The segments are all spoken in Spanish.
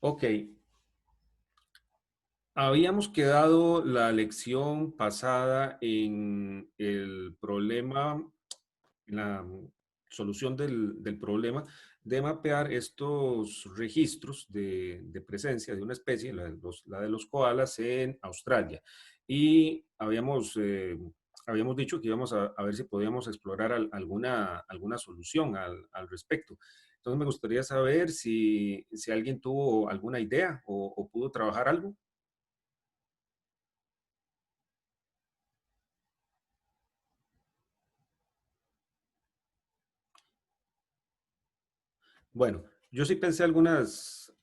Ok, habíamos quedado la lección pasada en el problema, en la solución del problema de mapear estos registros de presencia de una especie, la de los koalas en Australia. Y habíamos dicho que íbamos a ver si podíamos explorar alguna solución al respecto. Entonces me gustaría saber si alguien tuvo alguna idea o pudo trabajar algo. Bueno, yo sí pensé algunas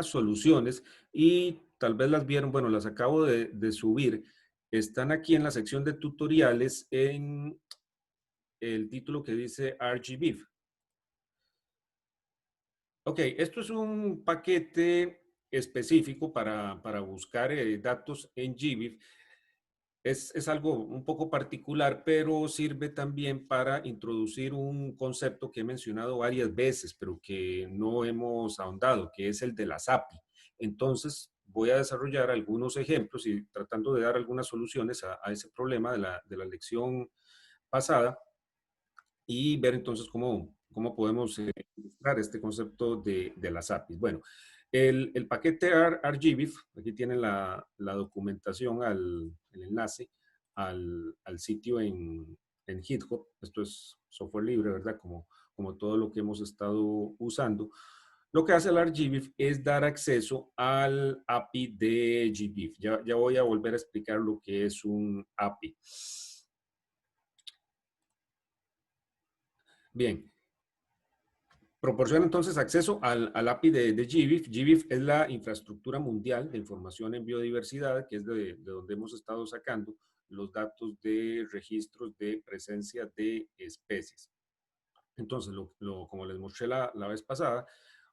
soluciones y tal vez las vieron, bueno, las acabo de subir. Están aquí en la sección de tutoriales en el título que dice RGBIF. Ok, esto es un paquete específico para buscar datos en GBIF. Es algo un poco particular, pero sirve también para introducir un concepto que he mencionado varias veces, pero que no hemos ahondado, que es el de las API. Entonces, voy a desarrollar algunos ejemplos y tratando de dar algunas soluciones a ese problema de la lección pasada y ver entonces cómo podemos ilustrar este concepto de las APIs. Bueno, el paquete RGBIF, aquí tienen la documentación, el enlace al sitio en GitHub. Esto es software libre, ¿verdad? Como todo lo que hemos estado usando. Lo que hace el RGBIF es dar acceso al API de GBIF. Ya voy a volver a explicar lo que es un API. Bien, proporciona entonces acceso al API de GBIF. GBIF es la infraestructura mundial de información en biodiversidad, que es de donde hemos estado sacando los datos de registros de presencia de especies. Entonces, como les mostré la vez pasada,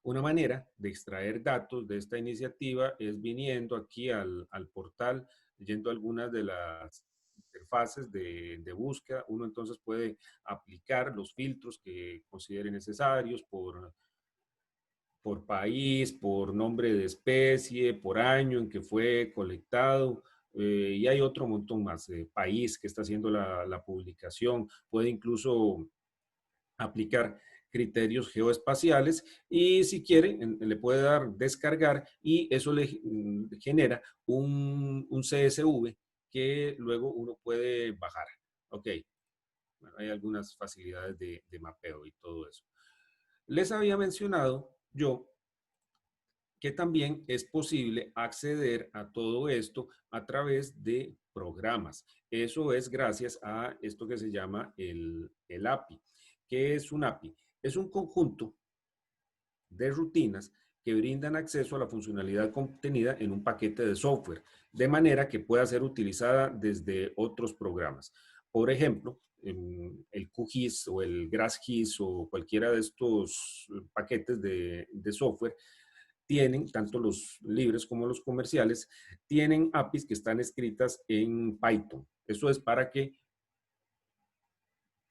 una manera de extraer datos de esta iniciativa es viniendo aquí al portal, yendo algunas de las interfaces de búsqueda. Uno entonces puede aplicar los filtros que considere necesarios por país, por nombre de especie, por año en que fue colectado. Y hay otro montón más, país que está haciendo la publicación, puede incluso aplicar criterios geoespaciales y si quiere le puede dar descargar y eso le genera un CSV que luego uno puede bajar. Ok, bueno, hay algunas facilidades de mapeo y todo eso. Les había mencionado yo que también es posible acceder a todo esto a través de programas. Eso es gracias a esto que se llama el API. ¿Qué es un API? Es un conjunto de rutinas que brindan acceso a la funcionalidad contenida en un paquete de software, de manera que pueda ser utilizada desde otros programas. Por ejemplo, el QGIS o el GrassGIS o cualquiera de estos paquetes de software tienen, tanto los libres como los comerciales, tienen APIs que están escritas en Python. Eso es para que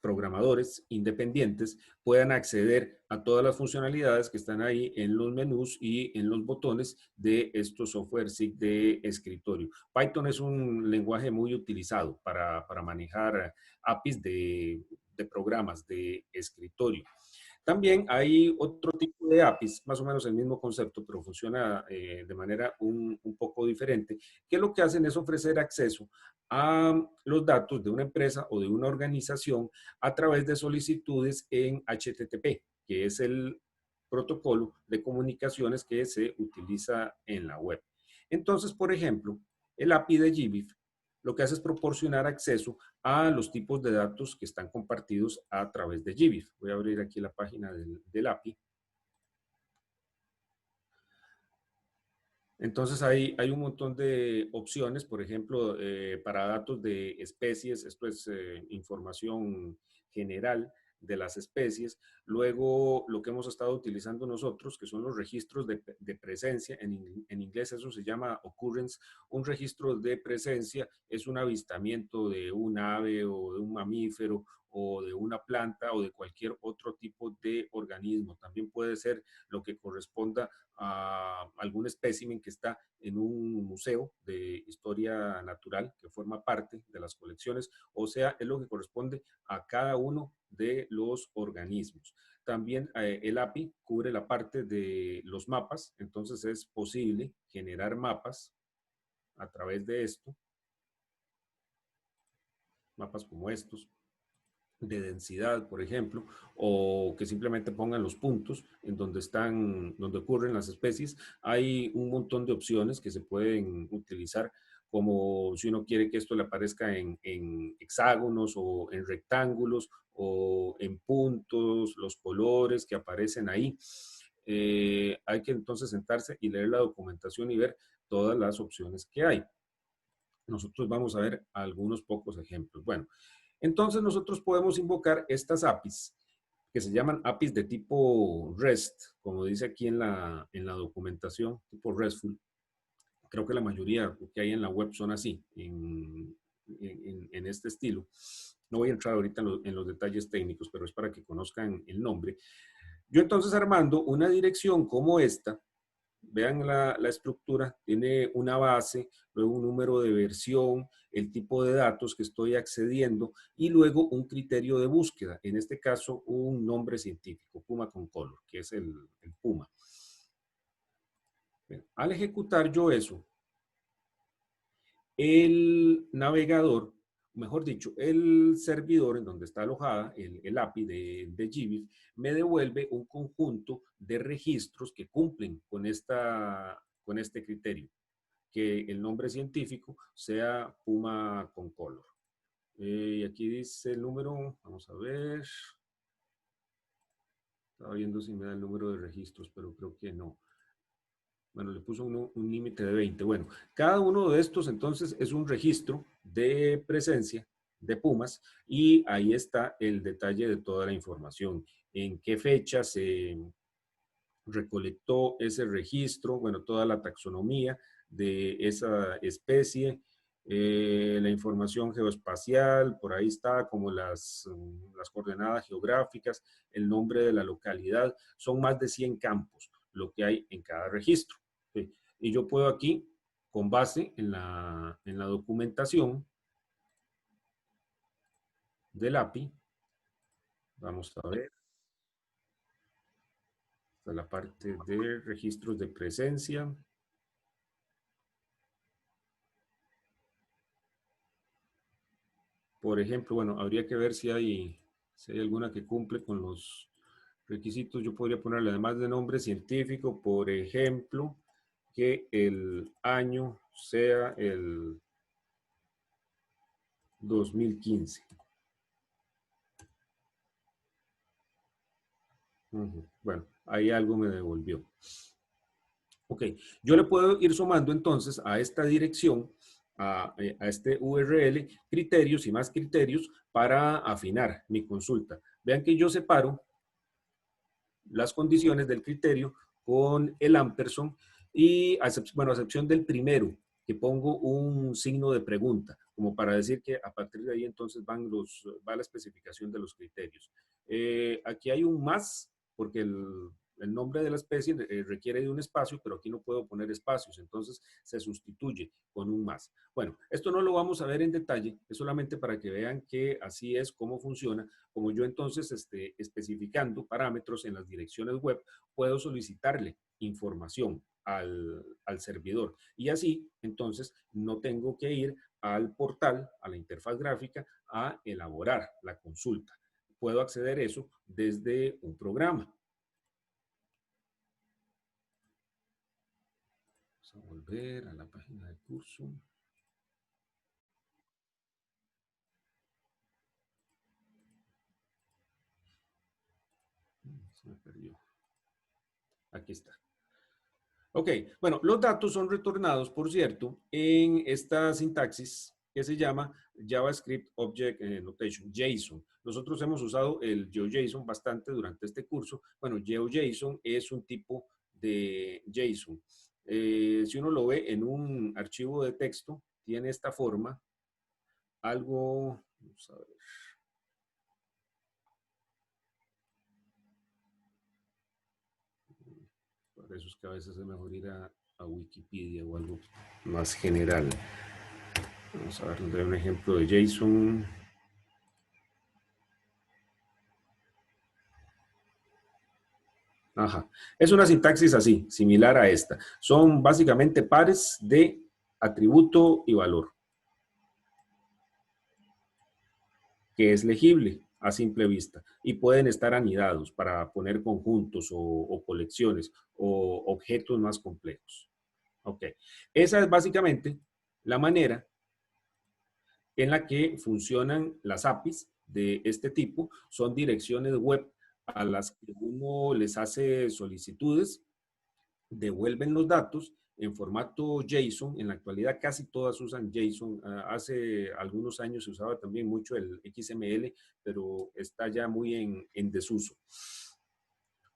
programadores independientes puedan acceder a todas las funcionalidades que están ahí en los menús y en los botones de estos software SIG de escritorio. Python es un lenguaje muy utilizado para manejar APIs de programas de escritorio. También hay otro tipo de APIs, más o menos el mismo concepto, pero funciona de manera un poco diferente, que lo que hacen es ofrecer acceso a los datos de una empresa o de una organización a través de solicitudes en HTTP, que es el protocolo de comunicaciones que se utiliza en la web. Entonces, por ejemplo, el API de GBIF lo que hace es proporcionar acceso a los tipos de datos que están compartidos a través de GBIF. Voy a abrir aquí la página del API. Entonces hay un montón de opciones, por ejemplo, para datos de especies, esto es información general de las especies. Luego, lo que hemos estado utilizando nosotros, que son los registros de presencia, en inglés eso se llama occurrence. Un registro de presencia es un avistamiento de un ave o de un mamífero o de una planta o de cualquier otro tipo de organismo. También puede ser lo que corresponda a algún espécimen que está en un museo de historia natural que forma parte de las colecciones, o sea, es lo que corresponde a cada uno de los organismos. También el API cubre la parte de los mapas, entonces es posible generar mapas a través de esto, mapas como estos, de densidad, por ejemplo, o que simplemente pongan los puntos en donde están, donde ocurren las especies. Hay un montón de opciones que se pueden utilizar, como si uno quiere que esto le aparezca en hexágonos o en rectángulos o en puntos, los colores que aparecen ahí. Hay que entonces sentarse y leer la documentación y ver todas las opciones que hay. Nosotros vamos a ver algunos pocos ejemplos. Bueno, entonces nosotros podemos invocar estas APIs que se llaman APIs de tipo REST, como dice aquí en la documentación, tipo RESTful. Creo que la mayoría que hay en la web son así, en este estilo. No voy a entrar ahorita en los detalles técnicos, pero es para que conozcan el nombre. Yo entonces armando una dirección como esta, vean la estructura, tiene una base, luego un número de versión, el tipo de datos que estoy accediendo y luego un criterio de búsqueda, en este caso un nombre científico, Puma con color, que es el Puma. Bien, al ejecutar yo eso, el navegador, mejor dicho, el servidor en donde está alojada el API de GBIF, me devuelve un conjunto de registros que cumplen con este criterio, que el nombre científico sea Puma con color. Y aquí dice el número, vamos a ver. Estaba viendo si me da el número de registros, pero creo que no. Bueno, le puso un límite de 20. Bueno, cada uno de estos entonces es un registro de presencia de Pumas y ahí está el detalle de toda la información. En qué fecha se recolectó ese registro, bueno, toda la taxonomía de esa especie, la información geoespacial, por ahí está, como las coordenadas geográficas, el nombre de la localidad, son más de 100 campos lo que hay en cada registro. ¿Sí? Y yo puedo aquí, con base en la documentación del API, vamos a ver, la parte de registros de presencia. Por ejemplo, bueno, habría que ver si hay alguna que cumple con los requisitos. Yo podría ponerle, además de nombre científico, por ejemplo, que el año sea el 2015. Bueno, ahí algo me devolvió. Ok, yo le puedo ir sumando entonces a esta dirección, a este URL, criterios y más criterios para afinar mi consulta. Vean que yo separo las condiciones del criterio con el ampersand y, bueno, a excepción del primero, que pongo un signo de pregunta, como para decir que a partir de ahí entonces va la especificación de los criterios. Aquí hay un más, porque el nombre de la especie requiere de un espacio, pero aquí no puedo poner espacios, entonces se sustituye con un más. Bueno, esto no lo vamos a ver en detalle, es solamente para que vean que así es como funciona. Como yo entonces especificando parámetros en las direcciones web, puedo solicitarle información al servidor. Y así, entonces, no tengo que ir al portal, a la interfaz gráfica, a elaborar la consulta. Puedo acceder a eso desde un programa. Vamos a volver a la página de curso. Se me perdió. Aquí está. Ok, bueno, los datos son retornados, por cierto, en esta sintaxis que se llama JavaScript Object Notation, JSON. Nosotros hemos usado el GeoJSON bastante durante este curso. Bueno, GeoJSON es un tipo de JSON. Si uno lo ve en un archivo de texto, tiene esta forma, algo, vamos a ver, Por eso es que a veces es mejor ir a Wikipedia o algo más general. Vamos a ver, les doy un ejemplo de JSON. Ajá. Es una sintaxis así, similar a esta. Son básicamente pares de atributo y valor, que es legible a simple vista y pueden estar anidados para poner conjuntos o colecciones o objetos más complejos. Ok. Esa es básicamente la manera en la que funcionan las APIs de este tipo. Son direcciones web a las que uno les hace solicitudes, devuelven los datos en formato JSON. En la actualidad casi todas usan JSON. Hace algunos años se usaba también mucho el XML, pero está ya muy en desuso.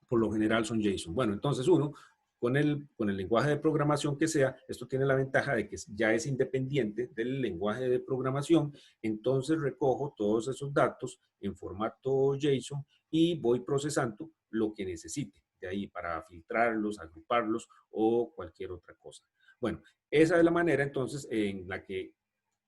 Por lo general son JSON. Bueno, entonces uno con el lenguaje de programación que sea, esto tiene la ventaja de que ya es independiente del lenguaje de programación, entonces recojo todos esos datos en formato JSON y voy procesando lo que necesite de ahí para filtrarlos, agruparlos o cualquier otra cosa. Bueno, esa es la manera entonces en la que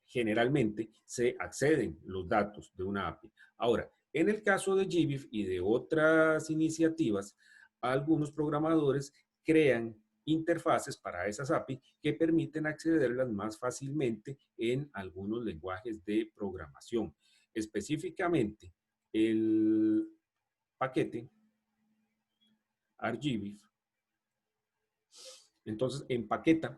generalmente se acceden los datos de una API. Ahora, en el caso de GBIF y de otras iniciativas, algunos programadores crean interfaces para esas API que permiten accederlas más fácilmente en algunos lenguajes de programación. Específicamente, el paquete ArchGBIF, entonces empaqueta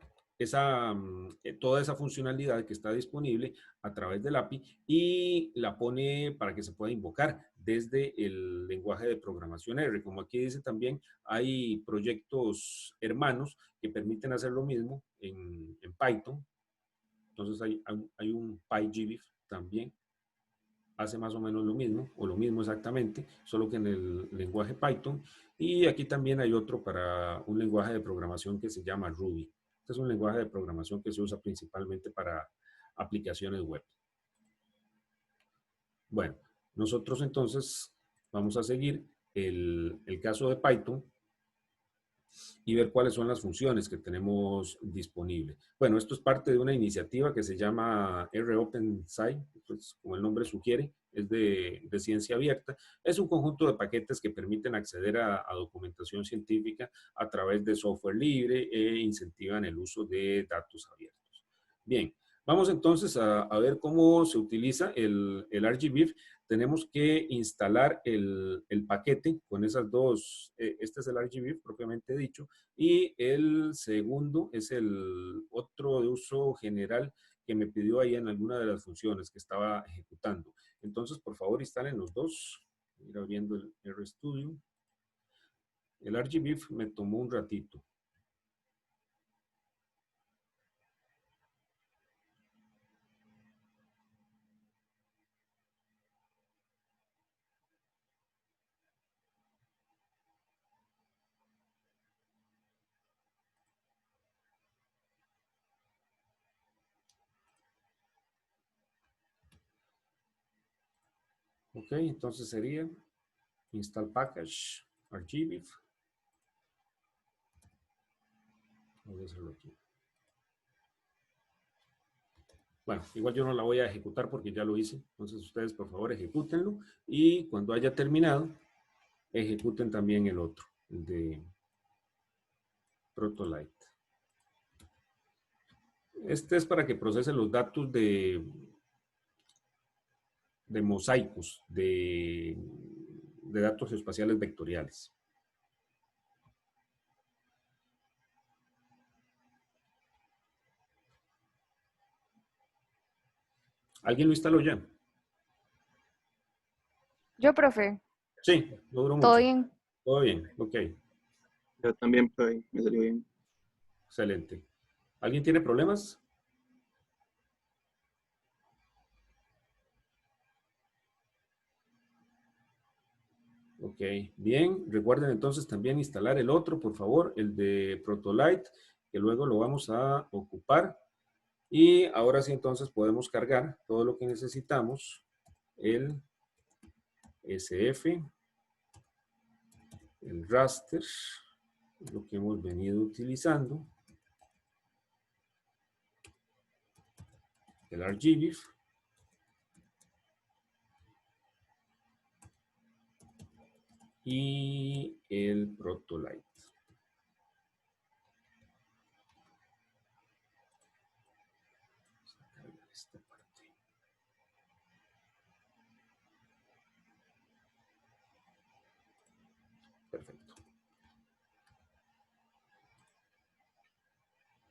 toda esa funcionalidad que está disponible a través del API y la pone para que se pueda invocar desde el lenguaje de programación R. Como aquí dice también, hay proyectos hermanos que permiten hacer lo mismo en Python. Entonces hay un PyGBIF también, hace más o menos lo mismo, o lo mismo exactamente, solo que en el lenguaje Python. Y aquí también hay otro para un lenguaje de programación que se llama Ruby. Este es un lenguaje de programación que se usa principalmente para aplicaciones web. Bueno, nosotros entonces vamos a seguir el caso de Python y ver cuáles son las funciones que tenemos disponibles. Bueno, esto es parte de una iniciativa que se llama ROpenSci, pues, como el nombre sugiere, es de ciencia abierta. Es un conjunto de paquetes que permiten acceder a documentación científica a través de software libre e incentivan el uso de datos abiertos. Bien, vamos entonces a ver cómo se utiliza el ArchGBIF. Tenemos que instalar el paquete con esas dos. Este es el ArchGBIF propiamente dicho, y el segundo es el otro de uso general que me pidió ahí en alguna de las funciones que estaba ejecutando. Entonces, por favor, instalen los dos. Ir abriendo el RStudio. El ArchGBIF me tomó un ratito. Ok, entonces sería install package ArchGBIF. Voy a hacerlo aquí. Bueno, igual yo no la voy a ejecutar porque ya lo hice. Entonces ustedes por favor ejecútenlo y cuando haya terminado, ejecuten también el otro, el de Protolite. Este es para que procese los datos de mosaicos, de datos geoespaciales vectoriales. ¿Alguien lo instaló ya? Yo, profe, Sí, no duró todo mucho. bien. Todo bien, ok, Yo también, profe, me salió bien. excelente. ¿Alguien tiene problemas? Ok, bien. Recuerden entonces también instalar el otro, por favor, el de Protolite, que luego lo vamos a ocupar. Y ahora sí entonces podemos cargar todo lo que necesitamos. El SF, el raster lo que hemos venido utilizando, el ArcGIS y el Protolite. Esta parte. Perfecto.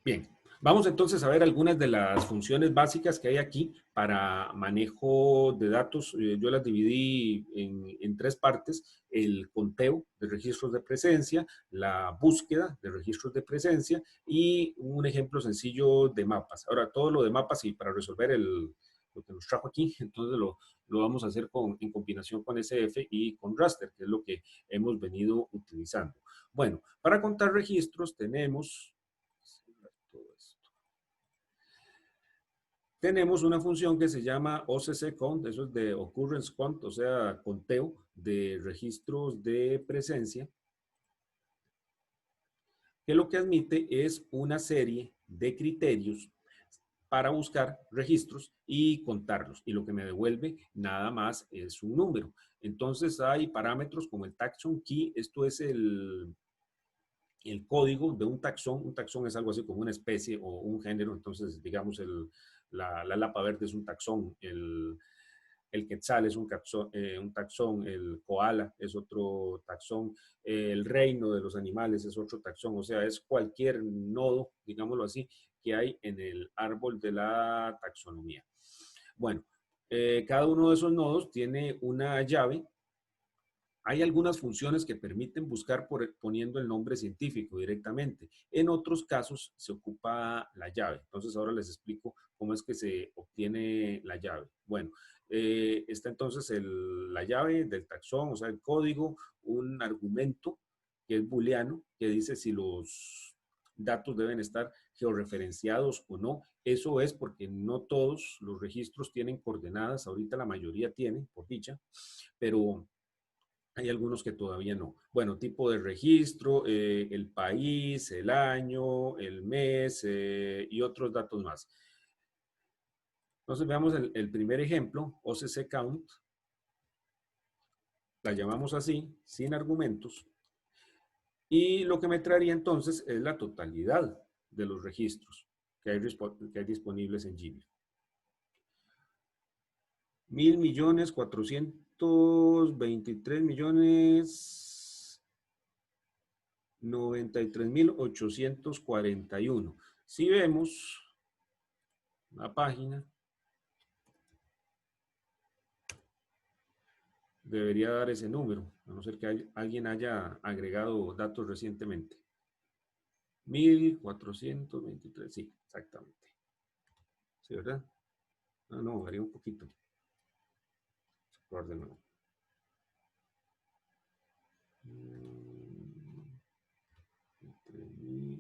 Bien, vamos entonces a ver algunas de las funciones básicas que hay aquí para manejo de datos. Yo las dividí en tres partes: el conteo de registros de presencia, la búsqueda de registros de presencia y un ejemplo sencillo de mapas. Ahora, todo lo de mapas y para resolver lo que nos trajo aquí, entonces lo vamos a hacer en combinación con SF y con raster, que es lo que hemos venido utilizando. Bueno, para contar registros tenemos una función que se llama OCC-count, eso es de occurrence count, o sea, conteo de registros de presencia, que lo que admite es una serie de criterios para buscar registros y contarlos. Y lo que me devuelve nada más es un número. Entonces hay parámetros como el taxon key, esto es el código de un taxón. Un taxón es algo así como una especie o un género. Entonces, digamos, la lapa verde es un taxón, el quetzal es un taxón, el koala es otro taxón, el reino de los animales es otro taxón. O sea, es cualquier nodo, digámoslo así, que hay en el árbol de la taxonomía. Bueno, cada uno de esos nodos tiene una llave. Hay algunas funciones que permiten buscar poniendo el nombre científico directamente. En otros casos se ocupa la llave. Entonces ahora les explico cómo es que se obtiene la llave. Bueno, está entonces la llave del taxón, o sea, el código, un argumento que es booleano, que dice si los datos deben estar georreferenciados o no. Eso es porque no todos los registros tienen coordenadas. Ahorita la mayoría tienen, por dicha, pero hay algunos que todavía no. Bueno, tipo de registro, el país, el año, el mes y otros datos más. Entonces veamos el primer ejemplo, OCC Count. La llamamos así, sin argumentos. Y lo que me traería entonces es la totalidad de los registros que hay disponibles en GBIF. 1.423.093.841. Si vemos la página, debería dar ese número, a no ser que alguien haya agregado datos recientemente. 1.423, sí, exactamente. ¿Sí, verdad? No, varía un poquito. Probar de nuevo.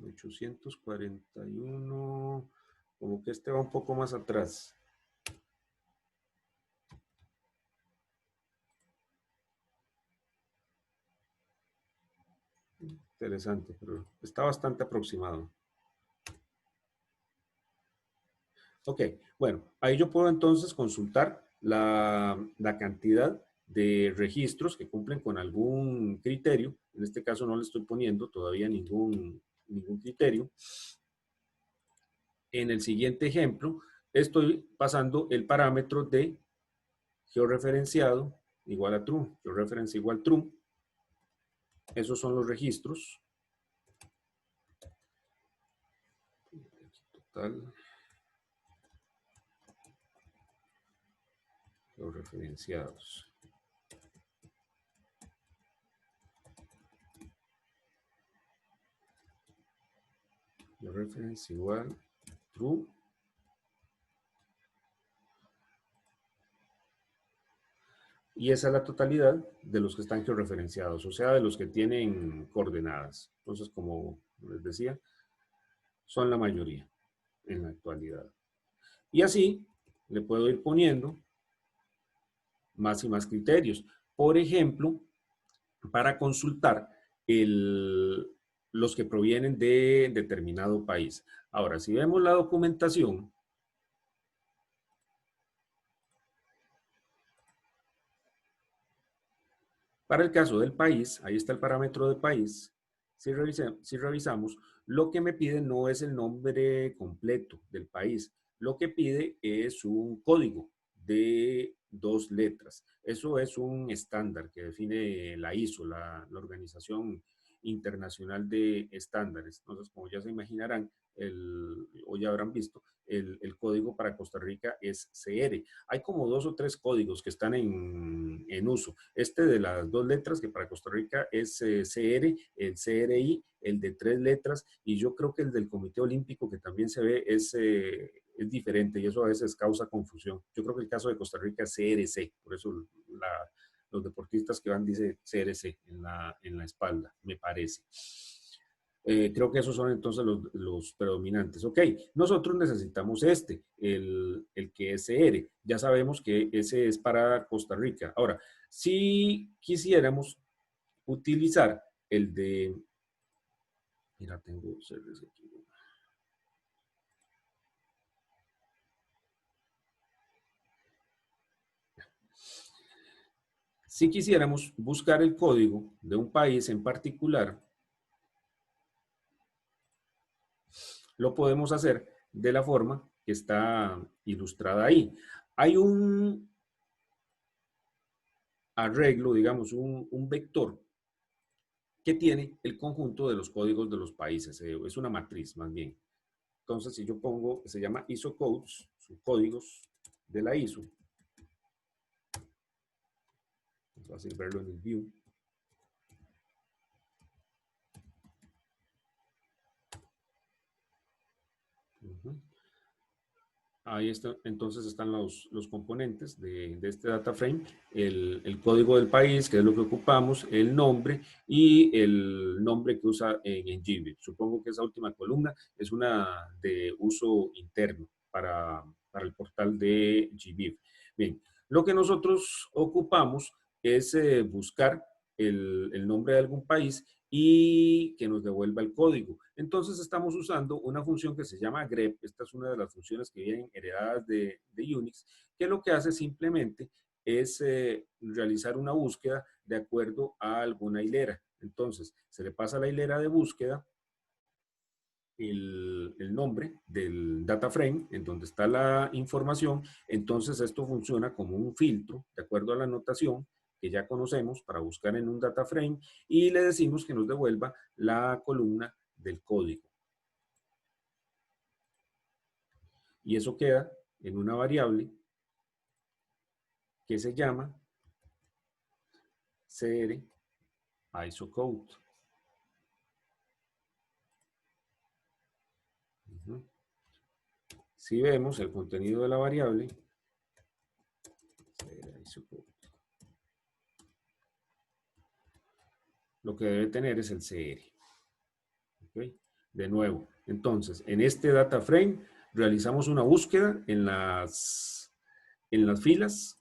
841, como que este va un poco más atrás. Interesante, pero está bastante aproximado. Ok, bueno, ahí yo puedo entonces consultar la cantidad de registros que cumplen con algún criterio. En este caso no le estoy poniendo todavía ningún criterio. En el siguiente ejemplo, estoy pasando el parámetro de georreferenciado igual a true, georreference igual true. Esos son los registros. Total. Georreferenciados. Georreference igual true. Y esa es la totalidad de los que están georreferenciados, o sea, de los que tienen coordenadas. Entonces, como les decía, son la mayoría en la actualidad. Y así le puedo ir poniendo más y más criterios. Por ejemplo, para consultar los que provienen de determinado país. Ahora, si vemos la documentación, para el caso del país, ahí está el parámetro de país. Si revisamos, lo que me pide no es el nombre completo del país. Lo que pide es un código de 2 letras. Eso es un estándar que define la ISO, la Organización Internacional de Estándares. Entonces, como ya se imaginarán, o ya habrán visto, el código para Costa Rica es CR. Hay como 2 o 3 códigos que están en uso. Este de las 2 letras, que para Costa Rica es CR, el CRI, el de 3 letras, y yo creo que el del Comité Olímpico, que también se ve, es diferente, y eso a veces causa confusión. Yo creo que el caso de Costa Rica es CRC, por eso los deportistas que van dice CRC en la espalda, me parece. Creo que esos son entonces los predominantes. Ok, nosotros necesitamos el que es CR. Ya sabemos que ese es para Costa Rica. Ahora, si quisiéramos utilizar el de... Mira, tengo CRC aquí. Si quisiéramos buscar el código de un país en particular, lo podemos hacer de la forma que está ilustrada ahí. Hay un arreglo, digamos, un vector que tiene el conjunto de los códigos de los países. Es una matriz, más bien. Entonces, si yo pongo, se llama ISO codes, son códigos de la ISO. Es fácil verlo en el view. Ahí está, entonces están los componentes de este data frame, el código del país, que es lo que ocupamos, el nombre y el nombre que usa en GBIF. Supongo que esa última columna es una de uso interno para el portal de GBIF. Bien, lo que nosotros ocupamos es buscar el nombre de algún país y que nos devuelva el código. Entonces estamos usando una función que se llama grep. Esta es una de las funciones que vienen heredadas de Unix, que lo que hace simplemente es realizar una búsqueda de acuerdo a alguna hilera. Entonces se le pasa a la hilera de búsqueda el nombre del data frame en donde está la información. Entonces esto funciona como un filtro de acuerdo a la notación que ya conocemos para buscar en un data frame, y le decimos que nos devuelva la columna del código. Y eso queda en una variable que se llama CR ISOcode. Si vemos el contenido de la variable, CR ISOcode, lo que debe tener es el CR. ¿Okay? De nuevo, entonces, en este data frame realizamos una búsqueda en las filas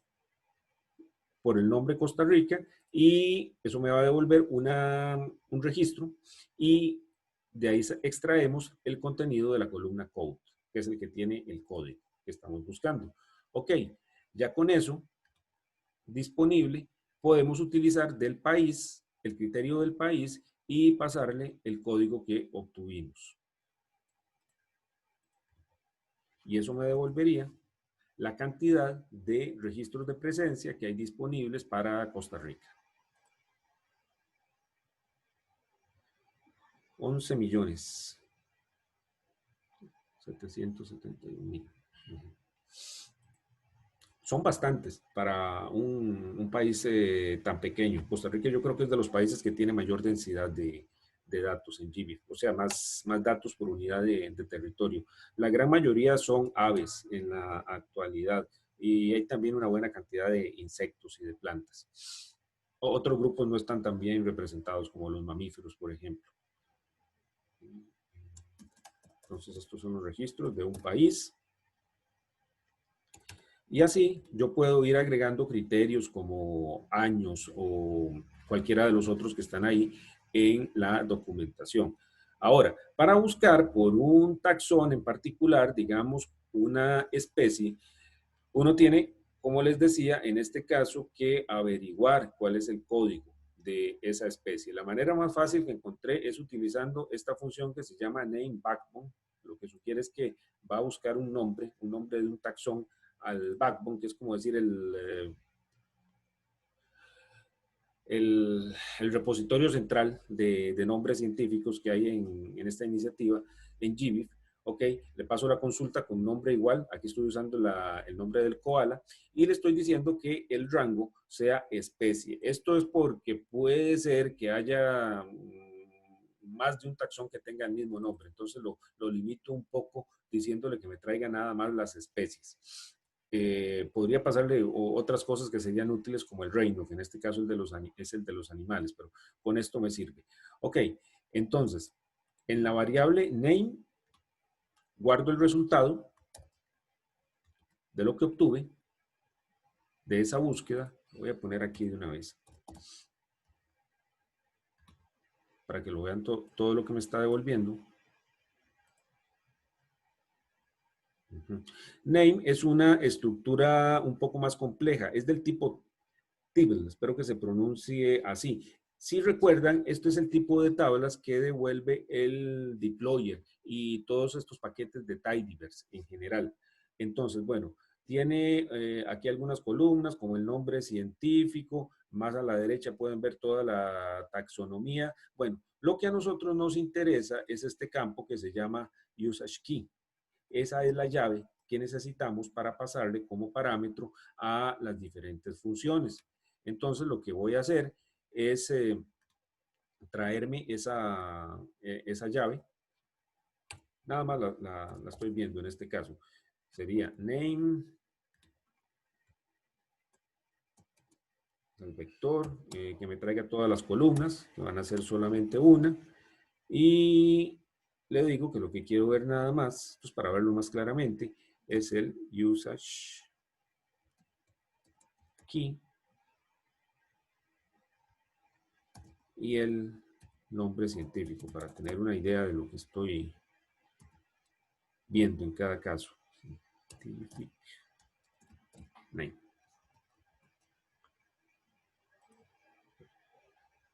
por el nombre Costa Rica, y eso me va a devolver un registro, y de ahí extraemos el contenido de la columna code, que es el que tiene el código que estamos buscando. Ok, ya con eso disponible, podemos utilizar del país, el criterio del país, y pasarle el código que obtuvimos. Y eso me devolvería la cantidad de registros de presencia que hay disponibles para Costa Rica. 11 millones. 771,000. Son bastantes para un país tan pequeño. Costa Rica yo creo que es de los países que tiene mayor densidad de datos en GBIF, o sea, más datos por unidad de territorio. La gran mayoría son aves en la actualidad, y hay también una buena cantidad de insectos y de plantas. Otros grupos no están tan bien representados, como los mamíferos, por ejemplo. Entonces, estos son los registros de un país. Y así yo puedo ir agregando criterios como años o cualquiera de los otros que están ahí, en la documentación. Ahora, para buscar por un taxón en particular, digamos, una especie, uno tiene, como les decía, en este caso, que averiguar cuál es el código de esa especie. La manera más fácil que encontré es utilizando esta función que se llama name backbone. Lo que sugiere es que va a buscar un nombre de un taxón al backbone, que es como decir el repositorio central de nombres científicos que hay en esta iniciativa, en GBIF. Ok, le paso la consulta con nombre igual, aquí estoy usando el nombre del koala, y le estoy diciendo que el rango sea especie. Esto es porque puede ser que haya más de un taxón que tenga el mismo nombre, entonces lo limito un poco diciéndole que me traiga nada más las especies. Podría pasarle otras cosas que serían útiles como el reino, que en este caso es el de los animales, pero con esto me sirve. Ok, entonces, en la variable name guardo el resultado de lo que obtuve de esa búsqueda. Lo voy a poner aquí de una vez para que lo vean todo lo que me está devolviendo. Name es una estructura un poco más compleja, es del tipo table, espero que se pronuncie así. Si recuerdan, esto es el tipo de tablas que devuelve el deployer y todos estos paquetes de tidyverse en general. Entonces, bueno, tiene aquí algunas columnas como el nombre científico, más a la derecha pueden ver toda la taxonomía. Bueno, lo que a nosotros nos interesa es este campo que se llama usage key. Esa es la llave que necesitamos para pasarle como parámetro a las diferentes funciones. Entonces, lo que voy a hacer es traerme esa llave. Nada más la estoy viendo en este caso. Sería name, el vector, que me traiga todas las columnas, que van a ser solamente una. Y le digo que lo que quiero ver nada más, pues para verlo más claramente, es el usage key y el nombre científico para tener una idea de lo que estoy viendo en cada caso. Scientific name.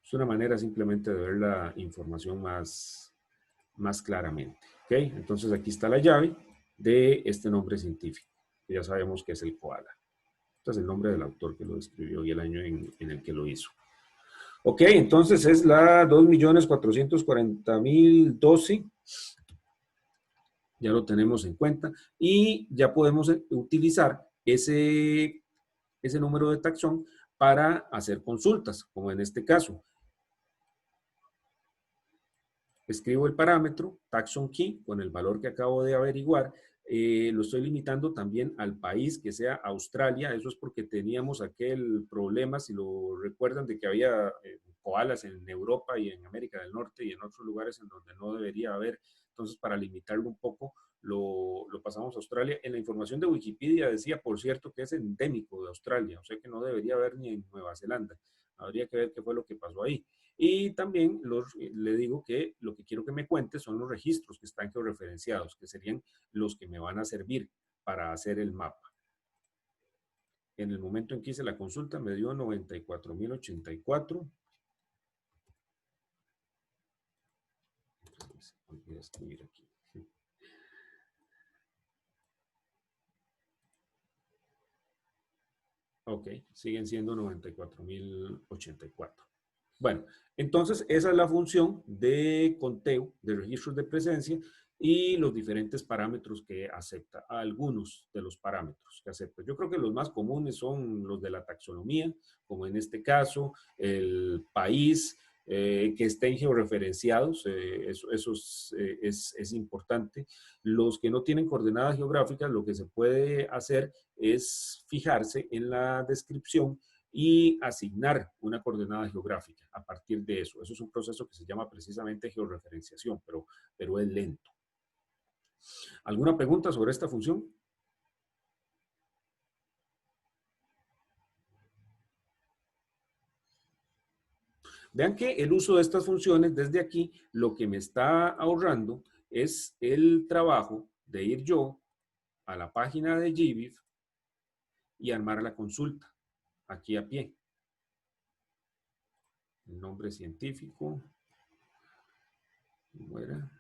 Es una manera simplemente de ver la información más claramente. ¿Ok? Entonces aquí está la llave de este nombre científico, que ya sabemos que es el koala. Este es el nombre del autor que lo describió y el año en el que lo hizo. Ok, entonces es la 2.440.012. Ya lo tenemos en cuenta y ya podemos utilizar ese número de taxón para hacer consultas, como en este caso. Escribo el parámetro taxon key con el valor que acabo de averiguar. Lo estoy limitando también al país, que sea Australia. Eso es porque teníamos aquel problema, si lo recuerdan, de que había koalas en Europa y en América del Norte y en otros lugares en donde no debería haber. Entonces, para limitarlo un poco, lo pasamos a Australia. En la información de Wikipedia decía, por cierto, que es endémico de Australia, o sea que no debería haber ni en Nueva Zelanda. Habría que ver qué fue lo que pasó ahí. Y también le digo que lo que quiero que me cuente son los registros que están georreferenciados, que serían los que me van a servir para hacer el mapa. En el momento en que hice la consulta me dio 94.084. Voy a escribir aquí. Ok, siguen siendo 94.084. Bueno, entonces esa es la función de conteo de registros de presencia y los diferentes parámetros que acepta, algunos de los parámetros que acepta. Yo creo que los más comunes son los de la taxonomía, como en este caso, el país, que estén georreferenciados, eso es importante. Los que no tienen coordenadas geográficas, lo que se puede hacer es fijarse en la descripción y asignar una coordenada geográfica a partir de eso. Eso es un proceso que se llama precisamente georreferenciación, pero es lento. ¿Alguna pregunta sobre esta función? Vean que el uso de estas funciones desde aquí, lo que me está ahorrando es el trabajo de ir yo a la página de GBIF y armar la consulta, aquí a pie. El nombre científico, ¿cómo era?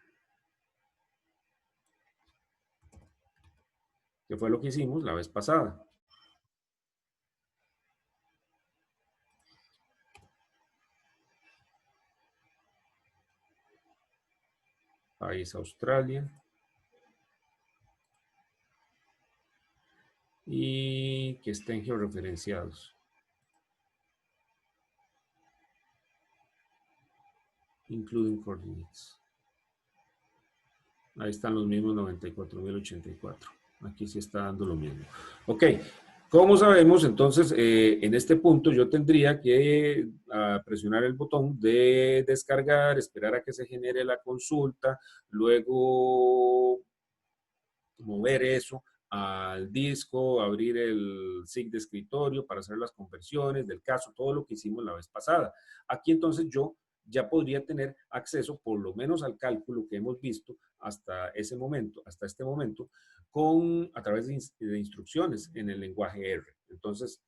Que fue lo que hicimos la vez pasada. País Australia. Y que estén georreferenciados. Including coordinates. Ahí están los mismos 94.084. Aquí sí está dando lo mismo. Ok, como sabemos, entonces en este punto yo tendría que presionar el botón de descargar, esperar a que se genere la consulta, luego mover eso al disco, abrir el SIG de escritorio para hacer las conversiones del caso, todo lo que hicimos la vez pasada. Aquí entonces yo ya podría tener acceso por lo menos al cálculo que hemos visto hasta ese momento, hasta este momento, a través de instrucciones en el lenguaje R. Entonces,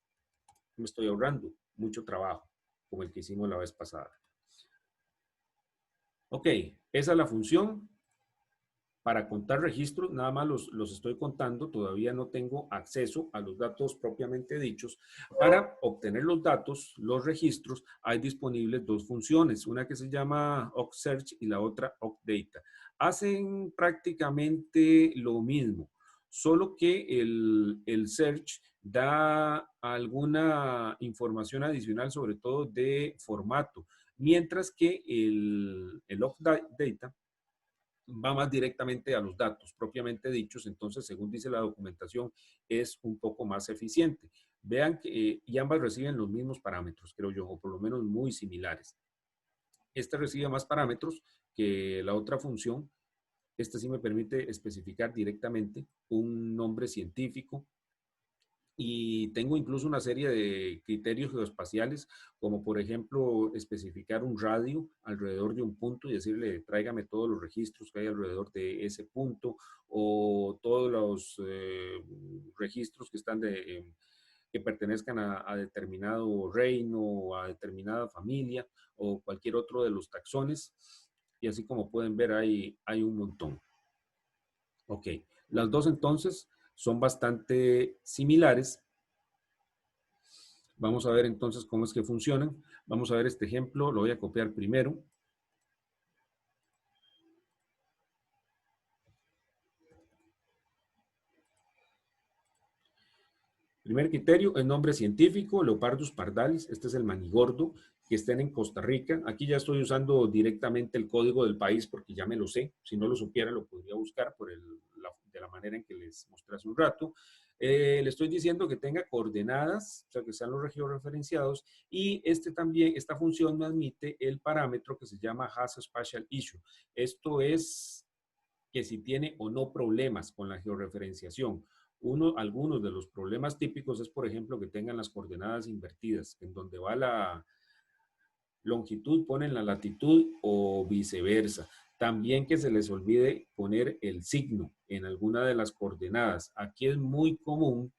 me estoy ahorrando mucho trabajo, como el que hicimos la vez pasada. Ok, esa es la función. Para contar registros, nada más los estoy contando, todavía no tengo acceso a los datos propiamente dichos. Para obtener los datos, los registros, hay disponibles dos funciones, una que se llama OcSearch y la otra OcData. Hacen prácticamente lo mismo, solo que el search da alguna información adicional, sobre todo de formato, mientras que el OcData va más directamente a los datos propiamente dichos, entonces, según dice la documentación, es un poco más eficiente. Vean que y ambas reciben los mismos parámetros, creo yo, o por lo menos muy similares. Esta recibe más parámetros que la otra función. Esta sí me permite especificar directamente un nombre científico, y tengo incluso una serie de criterios geoespaciales, como por ejemplo especificar un radio alrededor de un punto y decirle tráigame todos los registros que hay alrededor de ese punto, o todos los registros que están que pertenezcan a determinado reino o a determinada familia o cualquier otro de los taxones. Y así como pueden ver, hay un montón. Ok, las dos entonces son bastante similares. Vamos a ver entonces cómo es que funcionan. Vamos a ver este ejemplo, lo voy a copiar primero. Primer criterio, el nombre científico, Leopardus pardalis, este es el manigordo, que estén en Costa Rica. Aquí ya estoy usando directamente el código del país porque ya me lo sé. Si no lo supiera, lo podría buscar de la manera en que les mostré hace un rato. Le estoy diciendo que tenga coordenadas, o sea, que sean los georreferenciados, y esta función me admite el parámetro que se llama Has Spatial Issue. Esto es que si tiene o no problemas con la georreferenciación. Algunos de los problemas típicos es, por ejemplo, que tengan las coordenadas invertidas, en donde va la longitud ponen la latitud o viceversa. También que se les olvide poner el signo en alguna de las coordenadas. Aquí es muy común,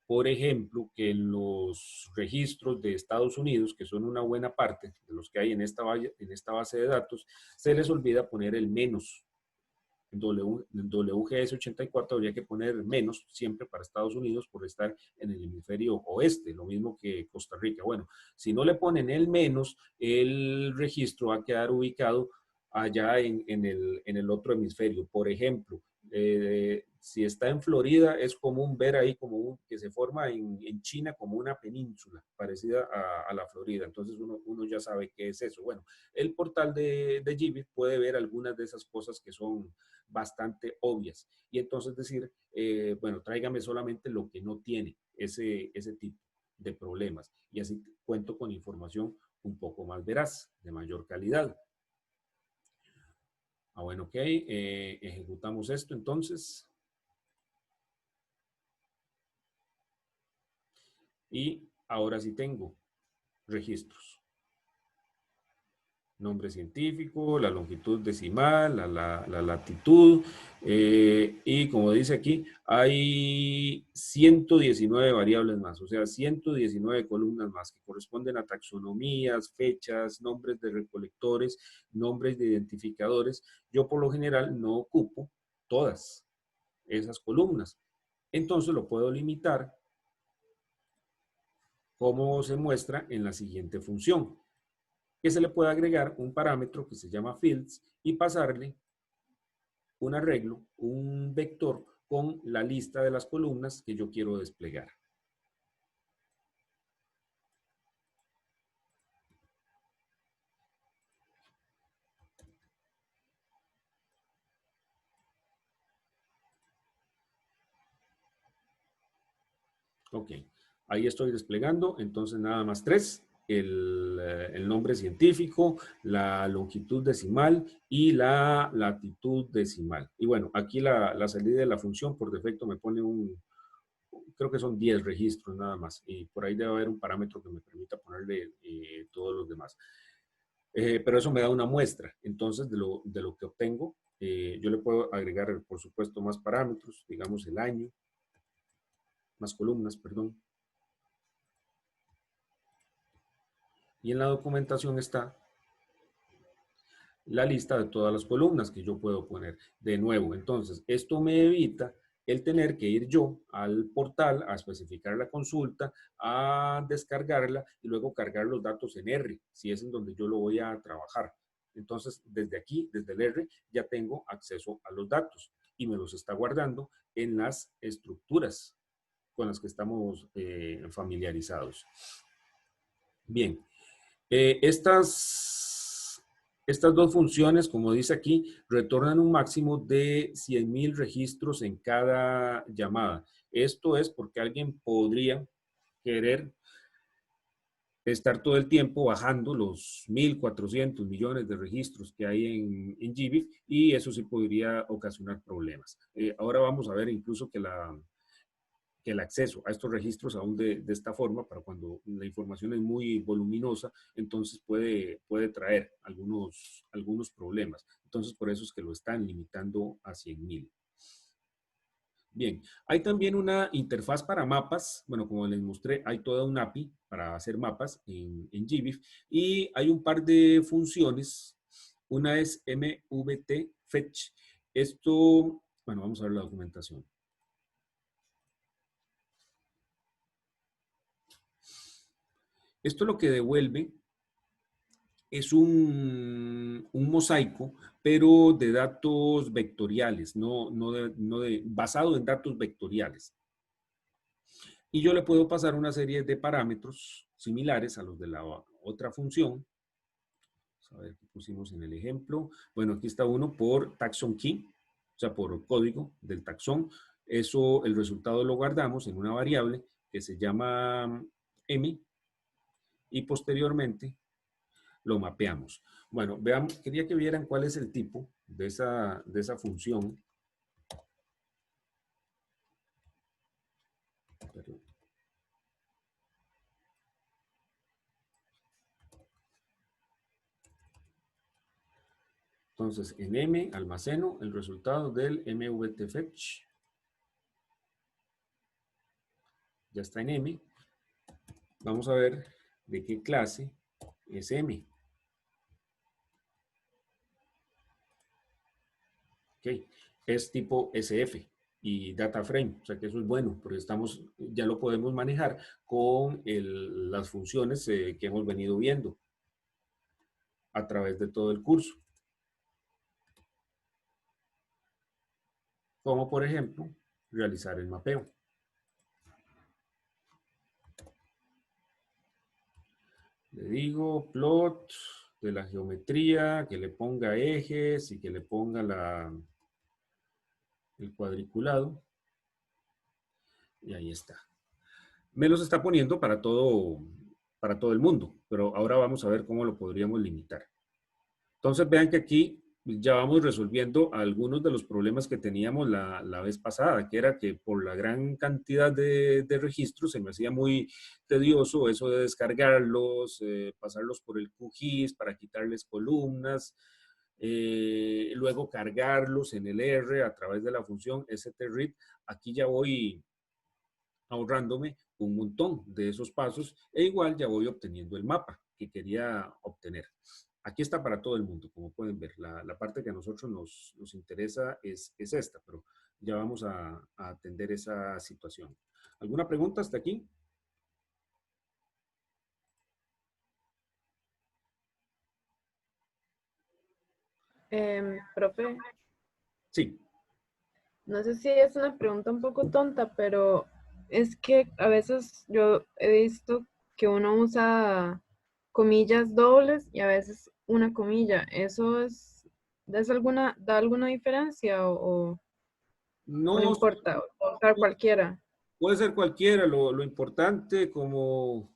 por ejemplo, que en los registros de Estados Unidos, que son una buena parte de los que hay en esta base de datos, se les olvida poner el menos. En WGS 84 habría que poner menos siempre para Estados Unidos por estar en el hemisferio oeste, lo mismo que Costa Rica. Bueno, si no le ponen el menos, el registro va a quedar ubicado allá en el otro hemisferio. Por ejemplo, si está en Florida, es común ver ahí que se forma en China como una península parecida a la Florida. Entonces uno ya sabe qué es eso. Bueno, el portal de GBIF puede ver algunas de esas cosas que son bastante obvias. Y entonces decir, bueno, tráigame solamente lo que no tiene ese tipo de problemas. Y así cuento con información un poco más veraz, de mayor calidad. Bueno, ok, ejecutamos esto entonces. Y ahora sí tengo registros. Nombre científico, la longitud decimal, la latitud, y como dice aquí, hay 119 variables más, o sea, 119 columnas más que corresponden a taxonomías, fechas, nombres de recolectores, nombres de identificadores. Yo por lo general no ocupo todas esas columnas. Entonces lo puedo limitar como se muestra en la siguiente función, que se le puede agregar un parámetro que se llama fields y pasarle un arreglo, un vector con la lista de las columnas que yo quiero desplegar. Ok, ahí estoy desplegando, entonces nada más tres, el nombre científico, la longitud decimal y la latitud decimal. Y bueno, aquí la salida de la función por defecto me pone creo que son 10 registros nada más, y por ahí debe haber un parámetro que me permita ponerle todos los demás. Pero eso me da una muestra, entonces, de lo que obtengo. Yo le puedo agregar, por supuesto, más parámetros, digamos el año, más columnas, perdón. Y en la documentación está la lista de todas las columnas que yo puedo poner. De nuevo, entonces, esto me evita el tener que ir yo al portal a especificar la consulta, a descargarla y luego cargar los datos en R, si es en donde yo lo voy a trabajar. Entonces, desde aquí, desde el R, ya tengo acceso a los datos y me los está guardando en las estructuras con las que estamos familiarizados. Bien, estas dos funciones, como dice aquí, retornan un máximo de 100,000 registros en cada llamada. Esto es porque alguien podría querer estar todo el tiempo bajando los 1.400 millones de registros que hay en GBIF, y eso sí podría ocasionar problemas. Ahora vamos a ver incluso que el acceso a estos registros aún de esta forma, para cuando la información es muy voluminosa, entonces puede traer algunos problemas. Entonces, por eso es que lo están limitando a 100,000. Bien, hay también una interfaz para mapas. Bueno, como les mostré, hay toda una API para hacer mapas en GBIF, y hay un par de funciones. Una es MVT Fetch. Esto, bueno, vamos a ver la documentación. Esto lo que devuelve es un mosaico, pero de datos vectoriales, basado en datos vectoriales. Y yo le puedo pasar una serie de parámetros similares a los de la otra función. Vamos a ver qué pusimos en el ejemplo. Bueno, aquí está uno por taxon key, o sea, por código del taxón. Eso, el resultado lo guardamos en una variable que se llama m, y posteriormente lo mapeamos. Bueno, veamos, quería que vieran cuál es el tipo de esa función. Perdón. Entonces, en M almaceno el resultado del MVT-fetch. Ya está en M. Vamos a ver de qué clase es M. Ok, es tipo SF y data frame, o sea que eso es bueno, porque ya lo podemos manejar con las funciones que hemos venido viendo a través de todo el curso. Como por ejemplo, realizar el mapeo. Le digo plot de la geometría, que le ponga ejes y que le ponga el cuadriculado. Y ahí está. Me los está poniendo para todo el mundo, pero ahora vamos a ver cómo lo podríamos limitar. Entonces vean que aquí ya vamos resolviendo algunos de los problemas que teníamos la vez pasada, que era que por la gran cantidad de registros se me hacía muy tedioso eso de descargarlos, pasarlos por el QGIS para quitarles columnas, luego cargarlos en el R a través de la función strread. Aquí ya voy ahorrándome un montón de esos pasos e igual ya voy obteniendo el mapa que quería obtener. Aquí está para todo el mundo, como pueden ver. La parte que a nosotros nos interesa es esta, pero ya vamos a atender esa situación. ¿Alguna pregunta hasta aquí? Profe, Sí. no sé si es una pregunta un poco tonta, pero es que a veces yo he visto que uno usa comillas dobles y a veces una comilla. ¿Eso da alguna diferencia o no No, importa? ¿O usar cualquiera? puede ser cualquiera. Lo importante, como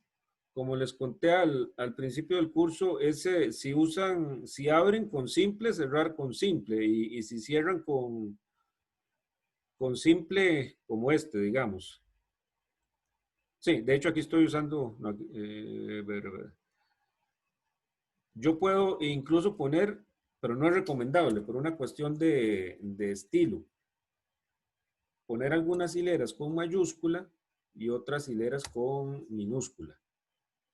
les conté al principio del curso, es si abren con simple, cerrar con simple. Y si cierran con simple como este, digamos. Sí, de hecho aquí estoy usando, no, ver. Yo puedo incluso poner, pero no es recomendable, por una cuestión de estilo, poner algunas hileras con mayúscula y otras hileras con minúscula.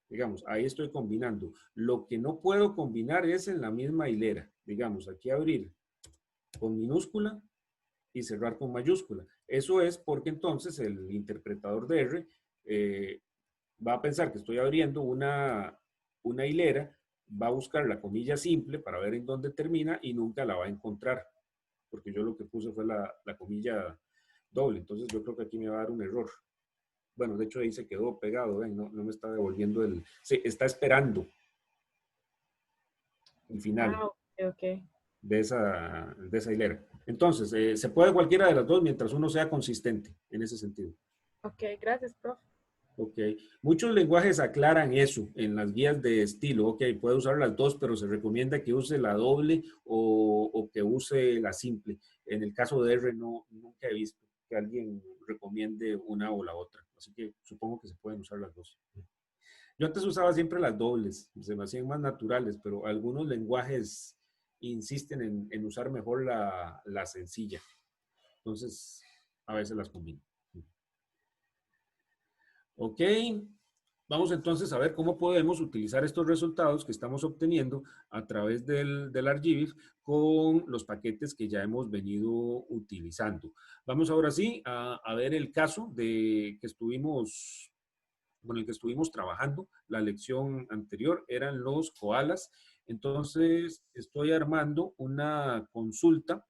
Digamos, ahí estoy combinando. Lo que no puedo combinar es en la misma hilera. Digamos, aquí abrir con minúscula y cerrar con mayúscula. Eso es porque entonces el interpretador de R eh, va a pensar que estoy abriendo una hilera, va a buscar la comilla simple para ver en dónde termina y nunca la va a encontrar, porque yo lo que puse fue la comilla doble. Entonces yo creo que aquí me va a dar un error. Bueno, de hecho ahí se quedó pegado, ¿ven? No me está devolviendo se está esperando el final Ah, ok, ok. de esa hilera. Entonces, se puede cualquiera de las dos mientras uno sea consistente en ese sentido. Ok, gracias, profe. Ok. Muchos lenguajes aclaran eso en las guías de estilo. Ok, puede usar las dos, pero se recomienda que use la doble o que use la simple. En el caso de R, no, nunca he visto que alguien recomiende una o la otra. Así que supongo que se pueden usar las dos. Yo antes usaba siempre las dobles, se me hacían más naturales, pero algunos lenguajes insisten en usar mejor la sencilla. Entonces, a veces las combino. Ok, vamos entonces a ver cómo podemos utilizar estos resultados que estamos obteniendo a través del ArcGIS con los paquetes que ya hemos venido utilizando. Vamos ahora sí a ver el caso con el que estuvimos trabajando. La lección anterior eran los koalas. Entonces, estoy armando una consulta.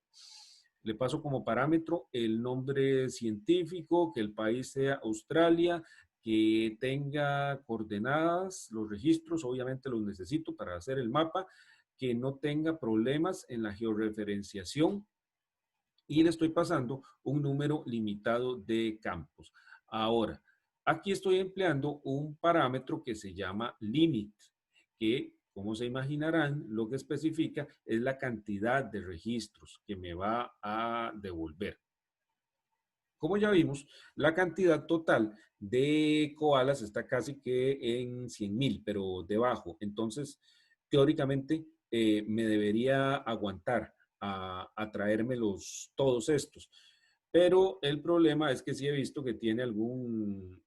Le paso como parámetro el nombre científico, que el país sea Australia, que tenga coordenadas, los registros, obviamente los necesito para hacer el mapa, que no tenga problemas en la georreferenciación y le estoy pasando un número limitado de campos. Ahora, aquí estoy empleando un parámetro que se llama limit, que, como se imaginarán, lo que especifica es la cantidad de registros que me va a devolver. Como ya vimos, la cantidad total de koalas está casi que en 100,000, pero debajo. Entonces, teóricamente, me debería aguantar a traerme todos estos. Pero el problema es que sí he visto que tiene algún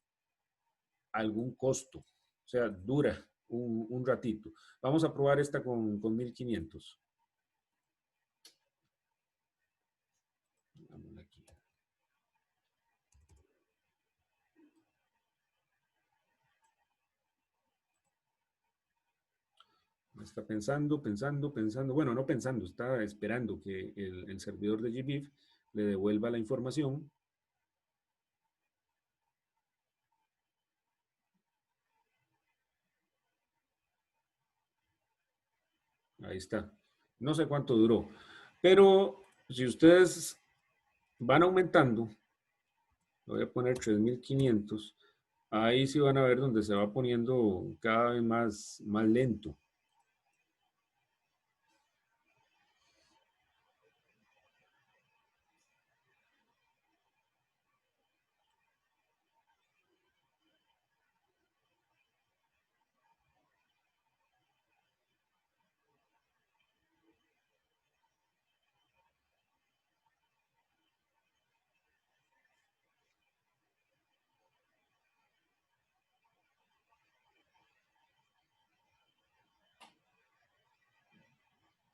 costo. O sea, dura un ratito. Vamos a probar esta con 1500. Aquí. Está pensando. Bueno, no pensando, está esperando que el servidor de GBIF le devuelva la información. Ahí está. No sé cuánto duró. Pero si ustedes van aumentando, voy a poner 3500, ahí sí van a ver donde se va poniendo cada vez más lento.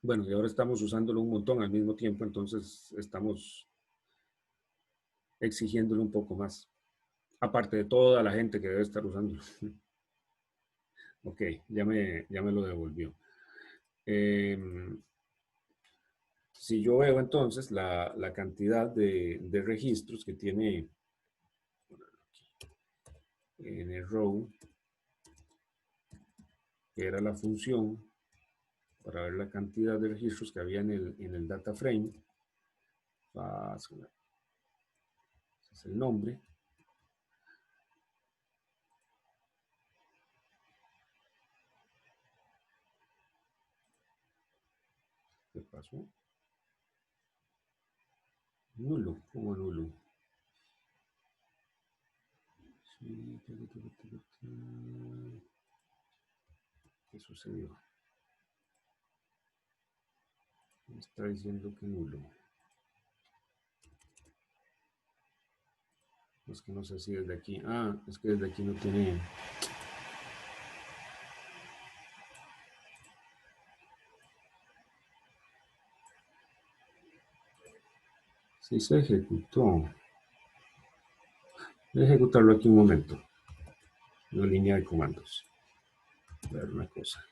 Bueno, y ahora estamos usándolo un montón al mismo tiempo, entonces estamos exigiéndolo un poco más. Aparte de toda la gente que debe estar usándolo. Ok, ya me lo devolvió. Si yo veo entonces la cantidad de registros que tiene en el row, que era la función para ver la cantidad de registros que había en el data frame, ese es el nombre. ¿Qué pasó? Nulo, ¿cómo nulo? ¿Qué sucedió? Me está diciendo que nulo. Es que no sé si desde aquí. Ah, es que desde aquí no tiene. Sí se ejecutó. Voy a ejecutarlo aquí un momento. Una línea de comandos. A ver una cosa.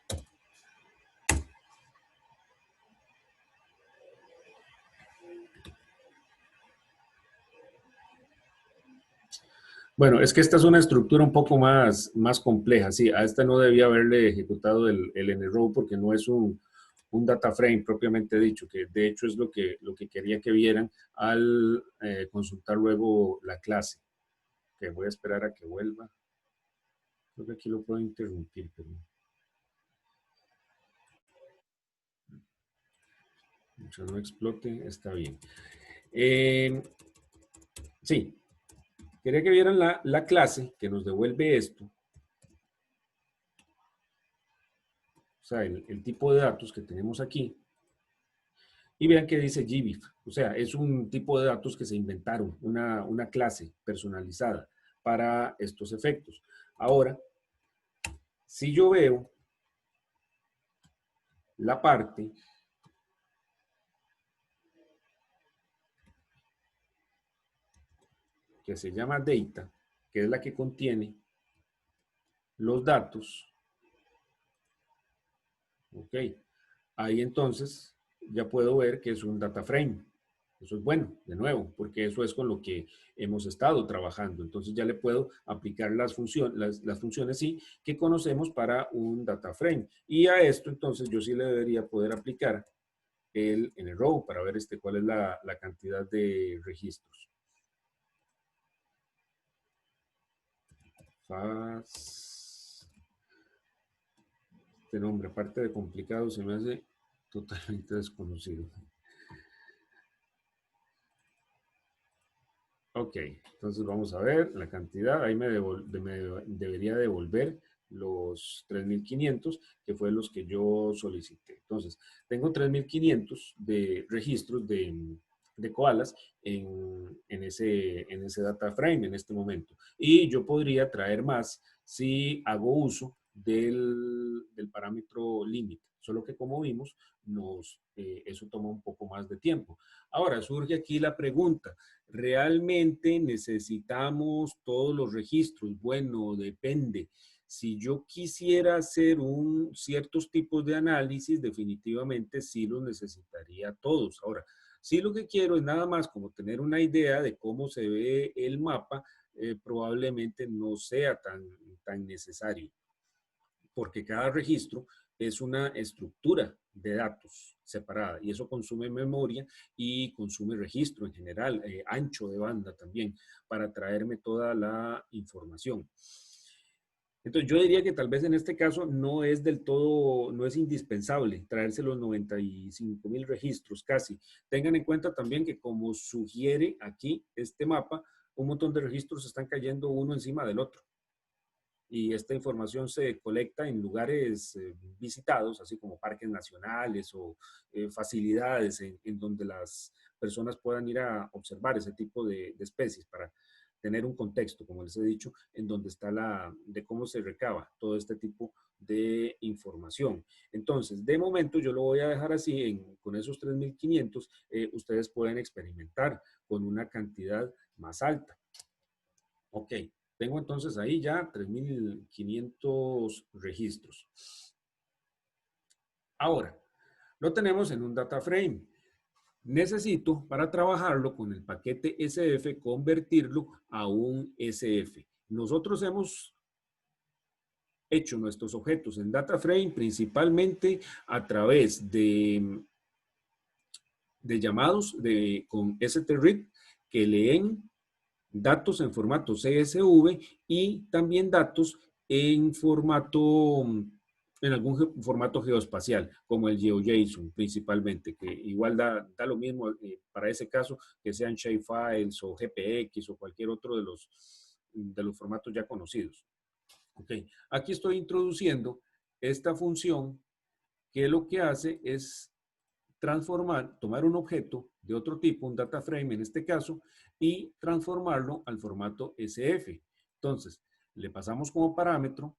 Bueno, es que esta es una estructura un poco más compleja. Sí, a esta no debía haberle ejecutado el NRow porque no es un data frame propiamente dicho, que de hecho es lo que quería que vieran al consultar luego la clase. Que voy a esperar a que vuelva. Creo que aquí lo puedo interrumpir, pero mientras no explote, está bien. Sí, quería que vieran la clase que nos devuelve esto. O sea, el tipo de datos que tenemos aquí. Y vean que dice GBIF. O sea, es un tipo de datos que se inventaron, una clase personalizada para estos efectos. Ahora, si yo veo la parte que se llama data, que es la que contiene los datos, ok, ahí entonces ya puedo ver que es un data frame. Eso es bueno, de nuevo, porque eso es con lo que hemos estado trabajando. Entonces ya le puedo aplicar las funciones sí que conocemos para un data frame. Y a esto entonces yo sí le debería poder aplicar en el row para ver cuál es la cantidad de registros. Este nombre, aparte de complicado, se me hace totalmente desconocido. Ok, entonces vamos a ver la cantidad. Ahí me debería devolver los 3.500, que fue los que yo solicité. Entonces, tengo 3.500 de registros de koalas en ese data frame en este momento. Y yo podría traer más si hago uso del parámetro límite. Solo que como vimos, eso toma un poco más de tiempo. Ahora, surge aquí la pregunta. ¿Realmente necesitamos todos los registros? Bueno, depende. Si yo quisiera hacer ciertos tipos de análisis, definitivamente sí los necesitaría todos. Ahora, sí lo que quiero es nada más como tener una idea de cómo se ve el mapa, probablemente no sea tan necesario porque cada registro es una estructura de datos separada y eso consume memoria y consume registro en general, ancho de banda también, para traerme toda la información. Entonces yo diría que tal vez en este caso no es del todo, no es indispensable traerse los 95.000 registros casi. Tengan en cuenta también que como sugiere aquí este mapa, un montón de registros están cayendo uno encima del otro y esta información se colecta en lugares visitados, así como parques nacionales o facilidades en donde las personas puedan ir a observar ese tipo de especies para tener un contexto, como les he dicho, en donde está de cómo se recaba todo este tipo de información. Entonces, de momento yo lo voy a dejar así, con esos 3.500, ustedes pueden experimentar con una cantidad más alta. Ok, tengo entonces ahí ya 3.500 registros. Ahora, lo tenemos en un data frame. Necesito, para trabajarlo con el paquete SF, convertirlo a un SF. Nosotros hemos hecho nuestros objetos en data frame principalmente a través de llamados con strread que leen datos en formato CSV y también datos en algún formato geoespacial, como el GeoJSON principalmente, que igual da lo mismo para ese caso que sean shapefiles o GPX o cualquier otro de los formatos ya conocidos. Ok, aquí estoy introduciendo esta función que lo que hace es tomar un objeto de otro tipo, un data frame en este caso, y transformarlo al formato SF. Entonces, le pasamos como parámetro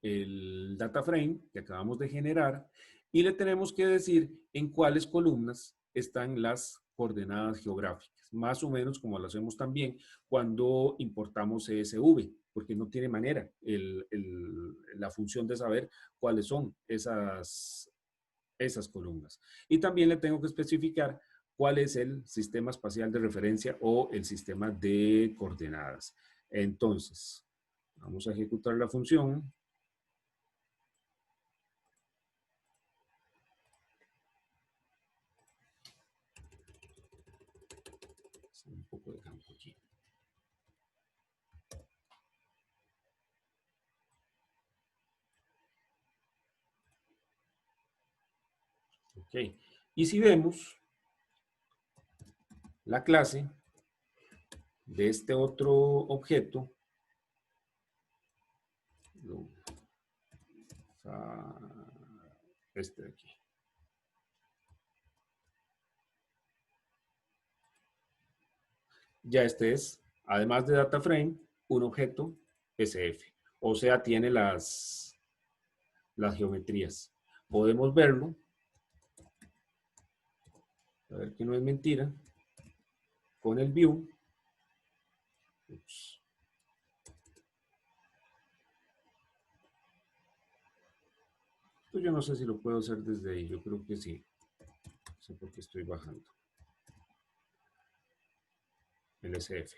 el data frame que acabamos de generar y le tenemos que decir en cuáles columnas están las coordenadas geográficas, más o menos como lo hacemos también cuando importamos CSV, porque no tiene manera la función de saber cuáles son esas columnas. Y también le tengo que especificar cuál es el sistema espacial de referencia o el sistema de coordenadas. Entonces, vamos a ejecutar la función. Un poco de campo aquí. Ok. Y si vemos la clase de este otro objeto, este de aquí. Ya este es, además de data frame, un objeto SF. O sea, tiene las geometrías. Podemos verlo. A ver que no es mentira. Con el view. Ups. Esto yo no sé si lo puedo hacer desde ahí. Yo creo que sí. No sé por qué estoy bajando. El SF.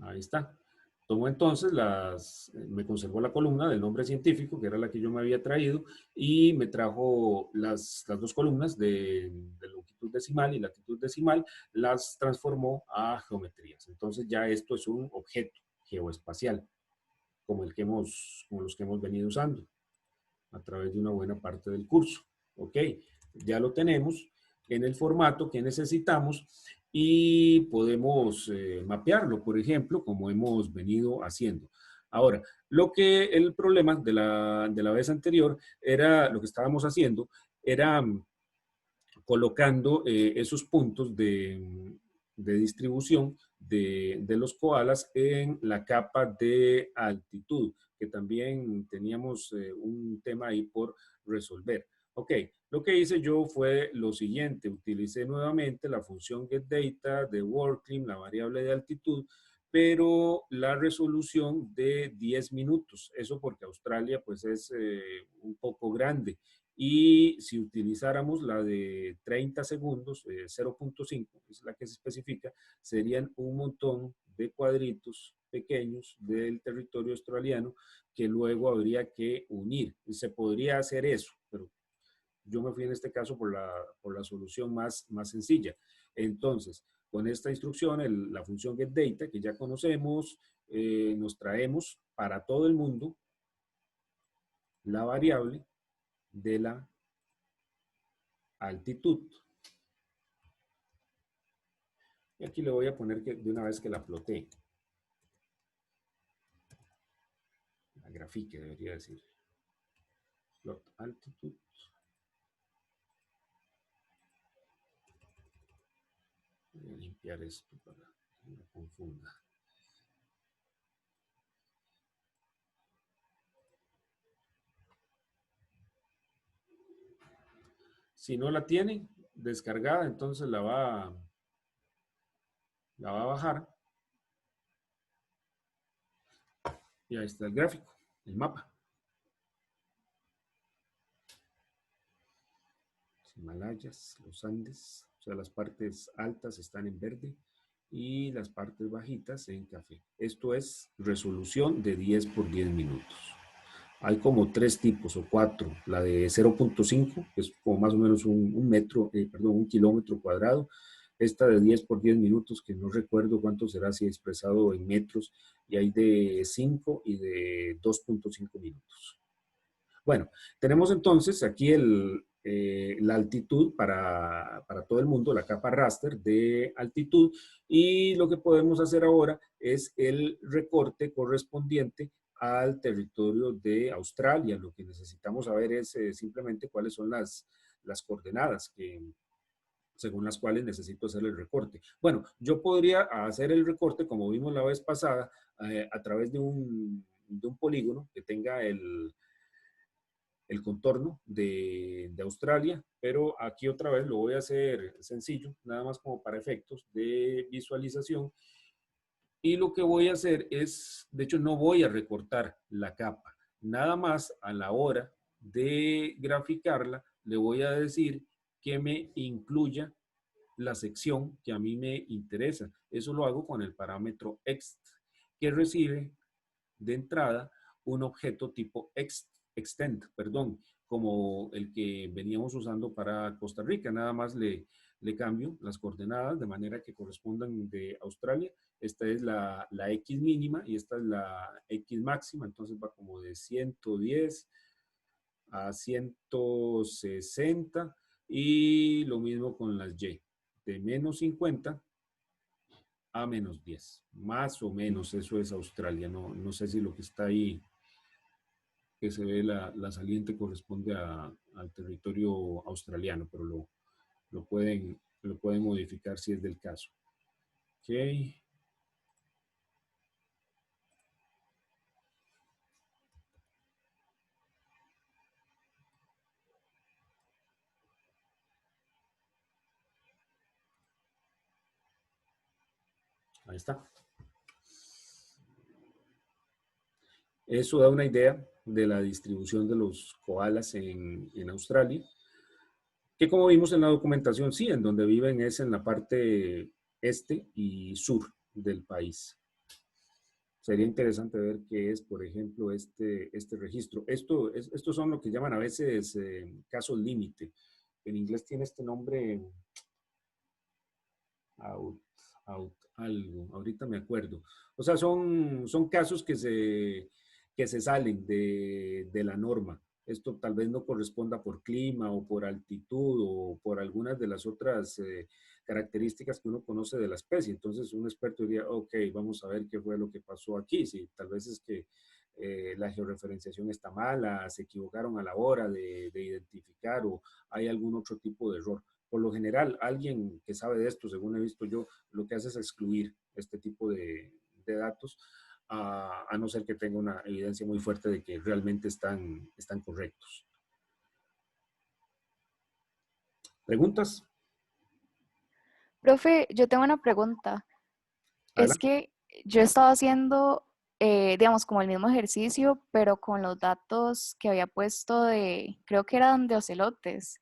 Ahí está. Tomo entonces me conservó la columna del nombre científico, que era la que yo me había traído, y me trajo las dos columnas de longitud decimal y latitud decimal, las transformó a geometrías. Entonces ya esto es un objeto geoespacial, como los que hemos venido usando a través de una buena parte del curso. Ok, ya lo tenemos en el formato que necesitamos y podemos mapearlo, por ejemplo, como hemos venido haciendo. Ahora, el problema de la vez anterior era, lo que estábamos haciendo, era colocando esos puntos de distribución de los koalas en la capa de altitud, que también teníamos un tema ahí por resolver. Ok, lo que hice yo fue lo siguiente, utilicé nuevamente la función getData de WorldClim, la variable de altitud, pero la resolución de 10 minutos. Eso porque Australia pues es un poco grande. Y si utilizáramos la de 30 segundos, 0.5, es la que se especifica, serían un montón de cuadritos pequeños del territorio australiano que luego habría que unir. Se podría hacer eso, pero yo me fui en este caso por la solución más sencilla. Entonces, con esta instrucción, la función getData, que ya conocemos, nos traemos para todo el mundo la variable de la altitud. Y aquí le voy a poner que de una vez que la plotee. La grafique, debería decir. Plot altitud. Voy a limpiar esto para que no confunda. Si no la tiene descargada, entonces la va a bajar. Y ahí está el gráfico, el mapa. Himalayas, los Andes, o sea, las partes altas están en verde y las partes bajitas en café. Esto es resolución de 10 por 10 minutos. Hay como 3 tipos o 4. La de 0.5, que es como más o menos un kilómetro cuadrado. Esta de 10 por 10 minutos, que no recuerdo cuánto será si expresado en metros, y hay de 5 y de 2.5 minutos. Bueno, tenemos entonces aquí la altitud para todo el mundo, la capa raster de altitud, y lo que podemos hacer ahora es el recorte correspondiente al territorio de Australia. Lo que necesitamos saber es simplemente cuáles son las coordenadas según las cuales necesito hacer el recorte. Bueno, yo podría hacer el recorte, como vimos la vez pasada, a través de un polígono que tenga el contorno de Australia, pero aquí otra vez lo voy a hacer sencillo, nada más como para efectos de visualización. Y lo que voy a hacer es, de hecho no voy a recortar la capa, nada más a la hora de graficarla, le voy a decir que me incluya la sección que a mí me interesa. Eso lo hago con el parámetro ext, que recibe de entrada un objeto tipo extend, como el que veníamos usando para Costa Rica. Nada más le cambio las coordenadas de manera que correspondan de Australia. Esta es la X mínima y esta es la X máxima, entonces va como de 110 a 160 y lo mismo con las Y, de menos 50 a menos 10, más o menos eso es Australia. No sé si lo que está ahí, que se ve la saliente, corresponde al territorio australiano, pero lo pueden modificar si es del caso. Ok. Ahí está. Eso da una idea de la distribución de los koalas en Australia, que como vimos en la documentación, sí, en donde viven es en la parte este y sur del país. Sería interesante ver qué es, por ejemplo, este registro. Estos son lo que llaman a veces casos límite. En inglés tiene este nombre, algo, ahorita me acuerdo. O sea, son casos que se salen de la norma. Esto tal vez no corresponda por clima o por altitud o por algunas de las otras características que uno conoce de la especie. Entonces un experto diría, ok, vamos a ver qué fue lo que pasó aquí. Si tal vez es que la georreferenciación está mala, se equivocaron a la hora de identificar o hay algún otro tipo de error. Por lo general, alguien que sabe de esto, según he visto yo, lo que hace es excluir este tipo de datos, a no ser que tenga una evidencia muy fuerte de que realmente están correctos. ¿Preguntas? Profe, yo tengo una pregunta. Es Adelante. que yo estaba haciendo, digamos, como el mismo ejercicio, pero con los datos que había puesto creo que eran de ocelotes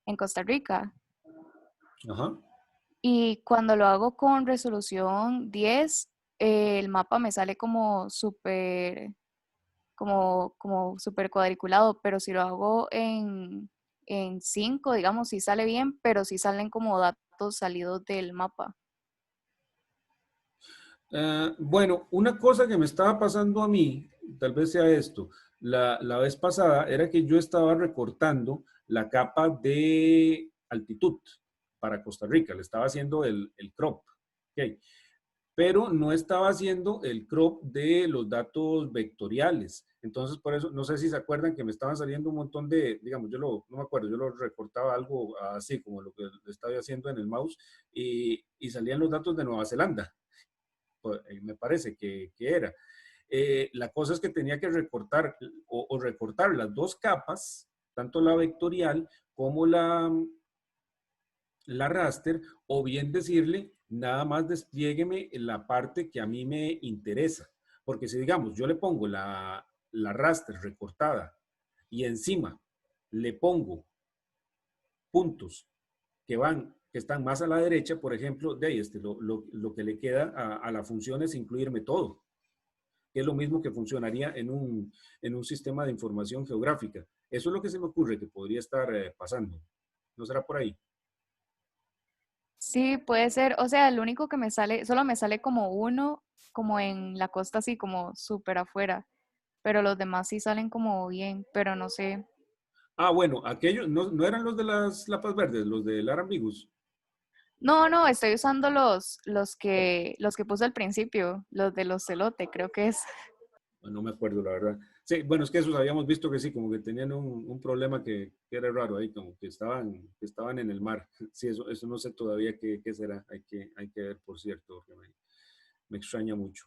en Costa Rica. Ajá. Y cuando lo hago con resolución 10, el mapa me sale como súper, como súper cuadriculado, pero si lo hago en 5, digamos, sí sale bien, pero sí salen como datos salidos del mapa. Bueno, una cosa que me estaba pasando a mí, tal vez sea esto, la vez pasada era que yo estaba recortando la capa de altitud para Costa Rica, le estaba haciendo el crop. Okay. pero no estaba haciendo el crop de los datos vectoriales. Entonces, por eso, no sé si se acuerdan que me estaban saliendo un montón de, digamos, no me acuerdo, yo lo recortaba algo así como lo que estaba haciendo en el mouse y salían los datos de Nueva Zelanda, pues, me parece que era. La cosa es que tenía que recortar o recortar las dos capas, tanto la vectorial como la raster, o bien decirle, nada más despliegueme la parte que a mí me interesa. Porque si, digamos, yo le pongo la raster recortada y encima le pongo puntos que están más a la derecha, por ejemplo, de ahí lo que le queda a la función es incluirme todo, que es lo mismo que funcionaría en un sistema de información geográfica. Eso es lo que se me ocurre que podría estar pasando. ¿No será por ahí? Sí, puede ser. O sea, el único que me sale, solo me sale como uno, como en la costa, así como súper afuera. Pero los demás sí salen como bien, pero no sé. Ah, bueno, aquellos no eran los de las lapas verdes, los del Arambiguus. No, no, estoy usando los que puse al principio, los de los celote, creo que es. No me acuerdo, la verdad. Sí, bueno, es que esos habíamos visto que sí, como que tenían un problema que era raro ahí, como que estaban en el mar. Sí, eso no sé todavía qué será. Hay que ver, por cierto, porque me extraña mucho.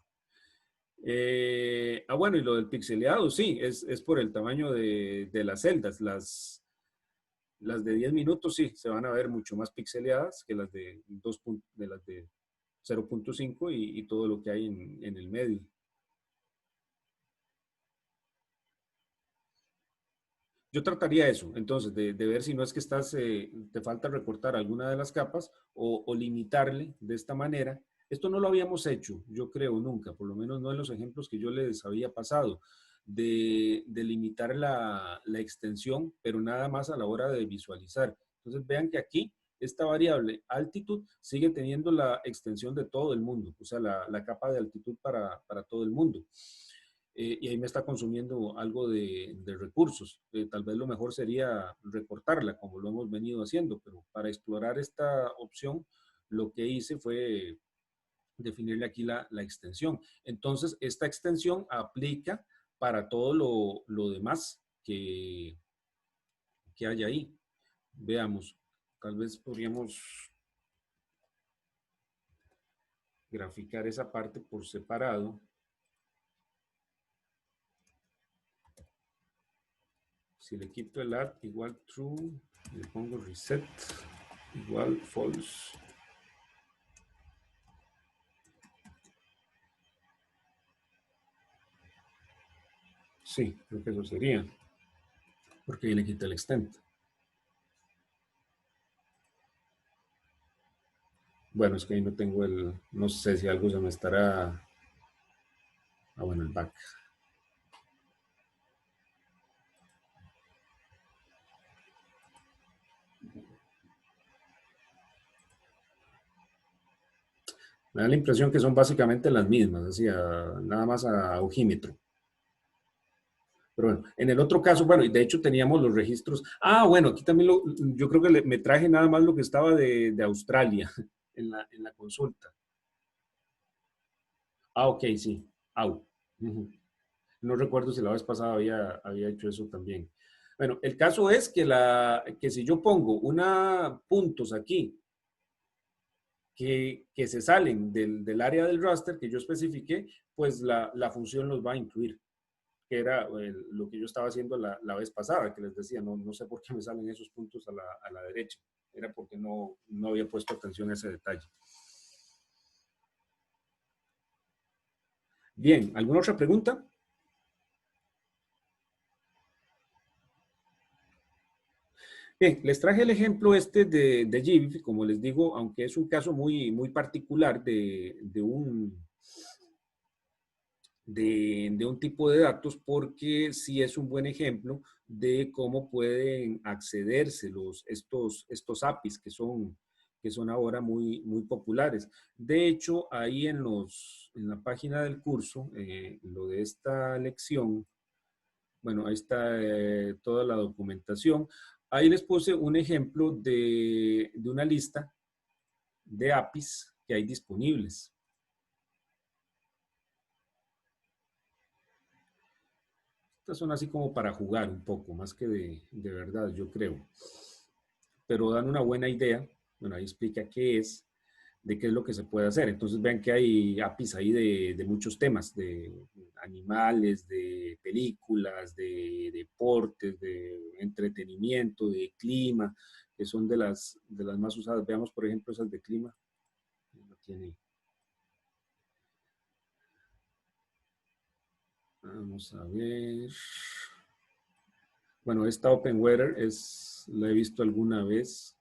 Bueno, y lo del pixeleado, sí, es por el tamaño de las celdas. Las de 10 minutos, sí, se van a ver mucho más pixeleadas que las de 0.5 y todo lo que hay en el medio. Yo trataría eso, entonces, de ver si no es que te falta recortar alguna de las capas o limitarle de esta manera. Esto no lo habíamos hecho, yo creo, nunca, por lo menos no en los ejemplos que yo les había pasado, de limitar la extensión, pero nada más a la hora de visualizar. Entonces, vean que aquí esta variable altitud sigue teniendo la extensión de todo el mundo, o sea, la capa de altitud para todo el mundo. Y ahí me está consumiendo algo de recursos. Tal vez lo mejor sería recortarla, como lo hemos venido haciendo, pero para explorar esta opción, lo que hice fue definirle aquí la extensión. Entonces, esta extensión aplica para todo lo demás que hay ahí. Veamos, tal vez podríamos graficar esa parte por separado. Si le quito el add igual true, le pongo reset igual false. Sí, creo que eso sería. Porque ahí le quita el extent. Bueno, es que ahí no tengo no sé si algo se me estará. Bueno, el back. Me da la impresión que son básicamente las mismas, así, nada más a ojímetro. Pero bueno, en el otro caso, bueno, y de hecho teníamos los registros. Bueno, aquí también yo creo que me traje nada más lo que estaba de Australia en la consulta. Ok, sí. Uh-huh. No recuerdo si la vez pasada había hecho eso también. Bueno, el caso es que si yo pongo puntos aquí que se salen del área del raster que yo especifiqué, pues la función los va a incluir, que era lo que yo estaba haciendo la vez pasada, que les decía, no sé por qué me salen esos puntos a la derecha. Era porque no había puesto atención a ese detalle. Bien, ¿alguna otra pregunta? Bien, les traje el ejemplo de GIF, como les digo, aunque es un caso muy, muy particular de un tipo de datos, porque sí es un buen ejemplo de cómo pueden accederse estos APIs que son ahora muy, muy populares. De hecho, ahí en la página del curso, lo de esta lección, bueno, ahí está toda la documentación. Ahí les puse un ejemplo de una lista de APIs que hay disponibles. Estas son así como para jugar un poco, más que de verdad, yo creo. Pero dan una buena idea. Bueno, ahí explica qué es, de qué es lo que se puede hacer. Entonces vean que hay APIs ahí de muchos temas, de animales, de películas, de deportes, de entretenimiento, de clima, que son de las más usadas. Veamos, por ejemplo, esas de clima. Tiene. Vamos a ver. Bueno, esta Open Weather la he visto alguna vez.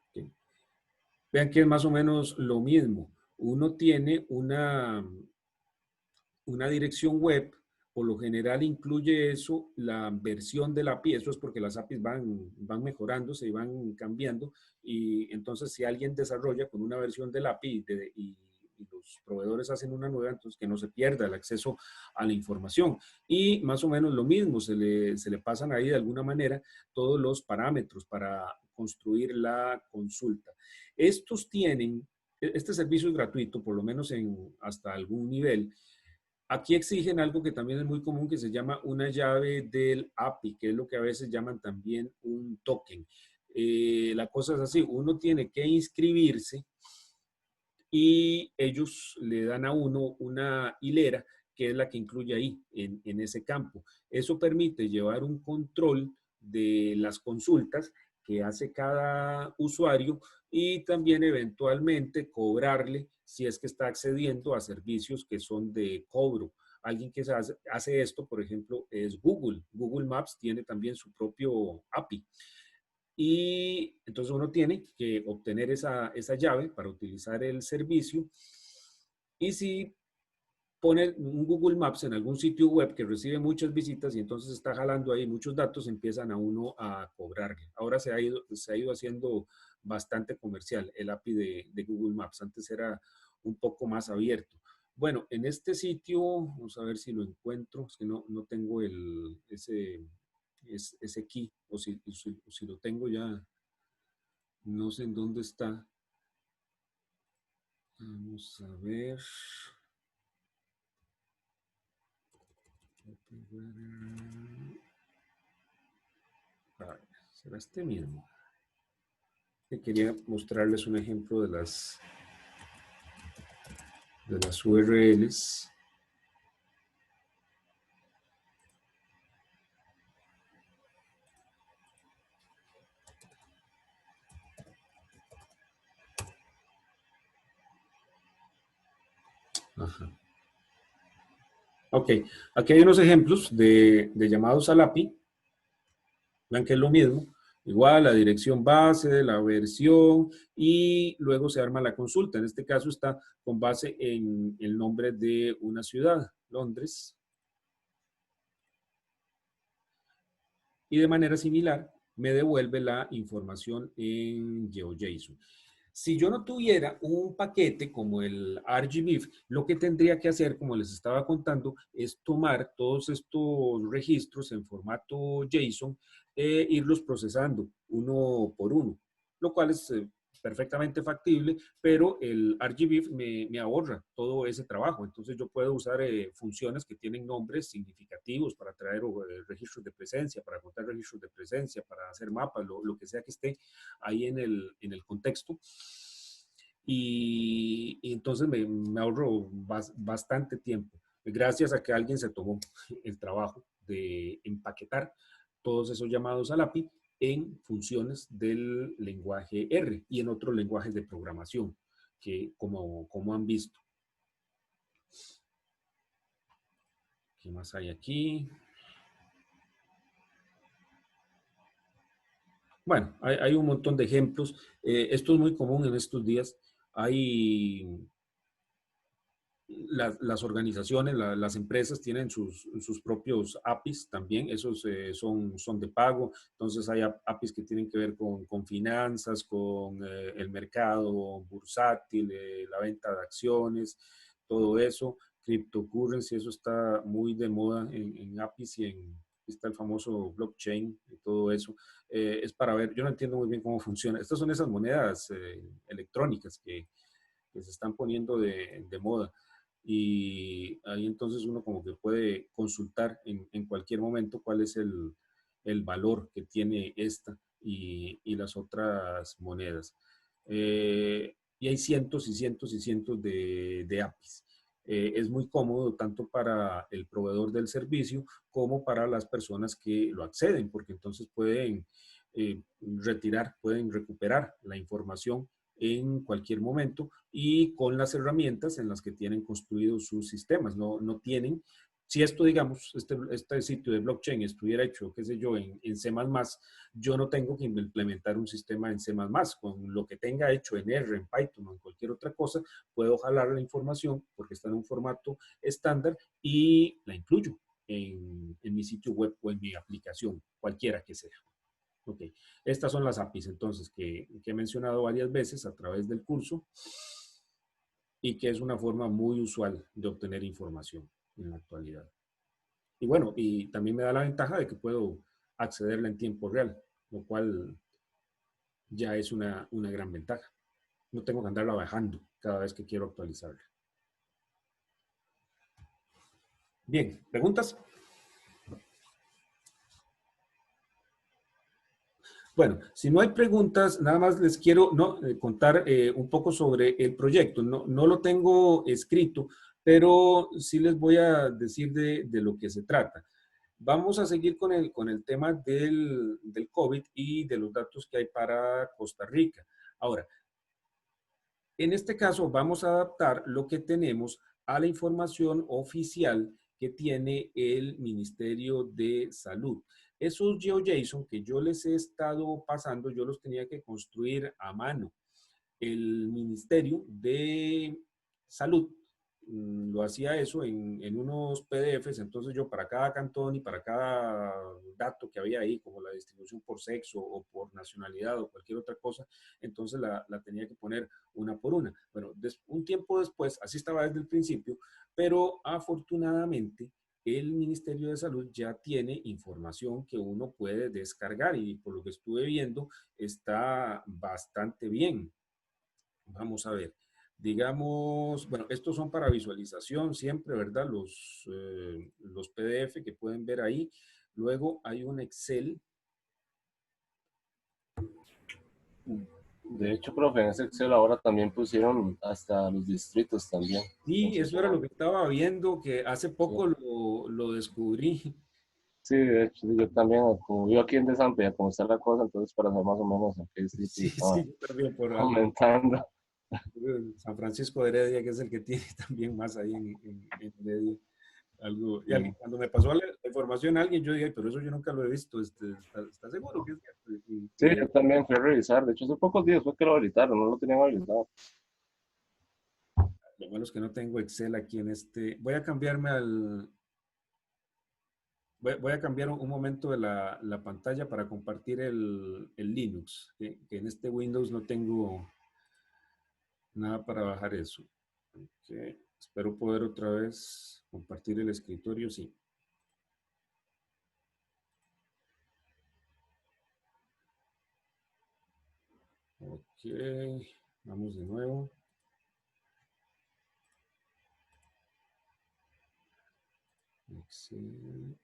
Okay. Vean que es más o menos lo mismo. Uno tiene una dirección web, por lo general incluye eso, la versión del API, eso es porque las APIs van mejorándose y van cambiando, y entonces si alguien desarrolla con una versión del API y los proveedores hacen una nueva, entonces que no se pierda el acceso a la información. Y más o menos lo mismo, se le pasan ahí de alguna manera todos los parámetros para construir la consulta. Este servicio es gratuito, por lo menos hasta algún nivel. Aquí exigen algo que también es muy común, que se llama una llave del API, que es lo que a veces llaman también un token. La cosa es así, uno tiene que inscribirse y ellos le dan a uno una hilera que es la que incluye ahí, en ese campo. Eso permite llevar un control de las consultas que hace cada usuario y también eventualmente cobrarle si es que está accediendo a servicios que son de cobro. Alguien que hace esto, por ejemplo, es Google. Google Maps tiene también su propio API. Y entonces uno tiene que obtener esa llave para utilizar el servicio. Y si pone un Google Maps en algún sitio web que recibe muchas visitas y entonces está jalando ahí muchos datos, empiezan a uno a cobrarle. Ahora se ha ido haciendo bastante comercial el API de Google Maps. Antes era un poco más abierto. Bueno, en este sitio, vamos a ver si lo encuentro, es que no tengo ese key, o si lo tengo ya, no sé en dónde está. Vamos a ver. A ver, será este mismo. Quería mostrarles un ejemplo de las URLs. Ajá. Ok, aquí hay unos ejemplos de llamados al API. Vean que es lo mismo. Igual la dirección base, la versión y luego se arma la consulta. En este caso está con base en el nombre de una ciudad, Londres. Y de manera similar me devuelve la información en GeoJSON. Si yo no tuviera un paquete como el RGBIF, lo que tendría que hacer, como les estaba contando, es tomar todos estos registros en formato JSON e irlos procesando uno por uno, lo cual es perfectamente factible, pero el RGBIF me ahorra todo ese trabajo. Entonces yo puedo usar funciones que tienen nombres significativos para traer registros de presencia, para contar registros de presencia, para hacer mapas, lo que sea que esté ahí en el contexto. Y entonces me ahorro bastante tiempo, gracias a que alguien se tomó el trabajo de empaquetar todos esos llamados al API en funciones del lenguaje R y en otros lenguajes de programación, que como han visto. ¿Qué más hay aquí? Bueno, hay un montón de ejemplos. Esto es muy común en estos días. Hay las organizaciones, las empresas tienen sus propios APIs también, esos son de pago, entonces hay APIs que tienen que ver con finanzas, con el mercado bursátil, la venta de acciones, todo eso, cryptocurrency, eso está muy de moda en APIs y está el famoso blockchain y todo eso. Es para ver, yo no entiendo muy bien cómo funciona. Estas son esas monedas electrónicas que se están poniendo de moda. y ahí entonces uno como que puede consultar en cualquier momento cuál es el valor que tiene esta y las otras monedas. Y hay cientos y cientos y cientos de APIs. Es muy cómodo tanto para el proveedor del servicio como para las personas que lo acceden, porque entonces pueden retirar, pueden recuperar la información en cualquier momento y con las herramientas en las que tienen construidos sus sistemas. No tienen, si esto, digamos, este sitio de blockchain estuviera hecho, qué sé yo, en C++, yo no tengo que implementar un sistema en C++. Con lo que tenga hecho en R, en Python o en cualquier otra cosa, puedo jalar la información porque está en un formato estándar y la incluyo en mi sitio web o en mi aplicación, cualquiera que sea. Ok, estas son las APIs entonces que he mencionado varias veces a través del curso y que es una forma muy usual de obtener información en la actualidad. Y bueno, y también me da la ventaja de que puedo accederla en tiempo real, lo cual ya es una gran ventaja. No tengo que andarla bajando cada vez que quiero actualizarla. Bien, ¿preguntas? Bueno, si no hay preguntas, nada más les quiero contar un poco sobre el proyecto. No lo tengo escrito, pero sí les voy a decir de lo que se trata. Vamos a seguir con el tema del COVID y de los datos que hay para Costa Rica. Ahora, en este caso vamos a adaptar lo que tenemos a la información oficial que tiene el Ministerio de Salud. Esos GeoJSON que yo les he estado pasando, yo los tenía que construir a mano. El Ministerio de Salud lo hacía eso en unos PDFs, entonces yo para cada cantón y para cada dato que había ahí, como la distribución por sexo o por nacionalidad o cualquier otra cosa, entonces la tenía que poner una por una. Bueno, un tiempo después, así estaba desde el principio, pero afortunadamente el Ministerio de Salud ya tiene información que uno puede descargar y por lo que estuve viendo está bastante bien. Vamos a ver. Digamos, bueno, estos son para visualización siempre, ¿verdad? Los PDF que pueden ver ahí. Luego hay un Excel. De hecho, profe, en ese Excel ahora también pusieron hasta los distritos también. Sí, Entonces, eso era lo que estaba viendo, que hace poco sí. lo descubrí. Sí, de hecho, yo también, como vivo aquí en Desampe, como está la cosa, entonces para saber más o menos en qué distrito Sí, estaba sí, yo también por aumentando. San Francisco de Heredia, que es el que tiene también más ahí en Heredia. Algo, y Sí, cuando me pasó la información a alguien, yo dije, pero eso yo nunca lo he visto, ¿está seguro que es cierto? sí, yo también fui a revisar. De hecho, hace pocos días fue que lo habilitaron, no lo tenían habilitado. Lo malo es que no tengo Excel aquí en este. Voy a cambiarme al. Voy a cambiar un momento de la pantalla para compartir el Linux, que en este Windows no tengo nada para bajar eso. Ok, espero poder otra vez compartir el escritorio, sí. Ok, vamos de nuevo. Excel.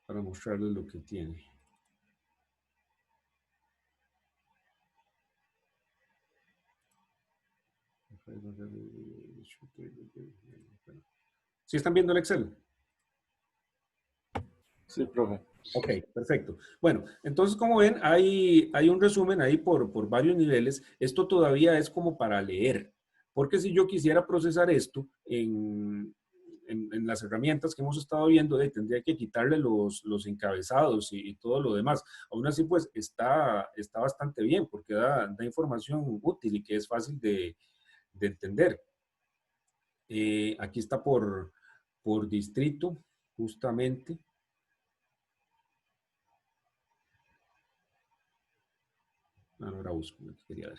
Para mostrarles lo que tiene. ¿Sí están viendo el Excel? Sí, profe. Ok, perfecto. Bueno, entonces como ven, hay un resumen ahí por varios niveles. Esto todavía es como para leer, porque si yo quisiera procesar esto en las herramientas que hemos estado viendo, tendría que quitarle los encabezados y todo lo demás. Aún así, pues está bastante bien porque da información útil y que es fácil de entender. Aquí está por distrito, justamente. Ahora busco lo que quería ver.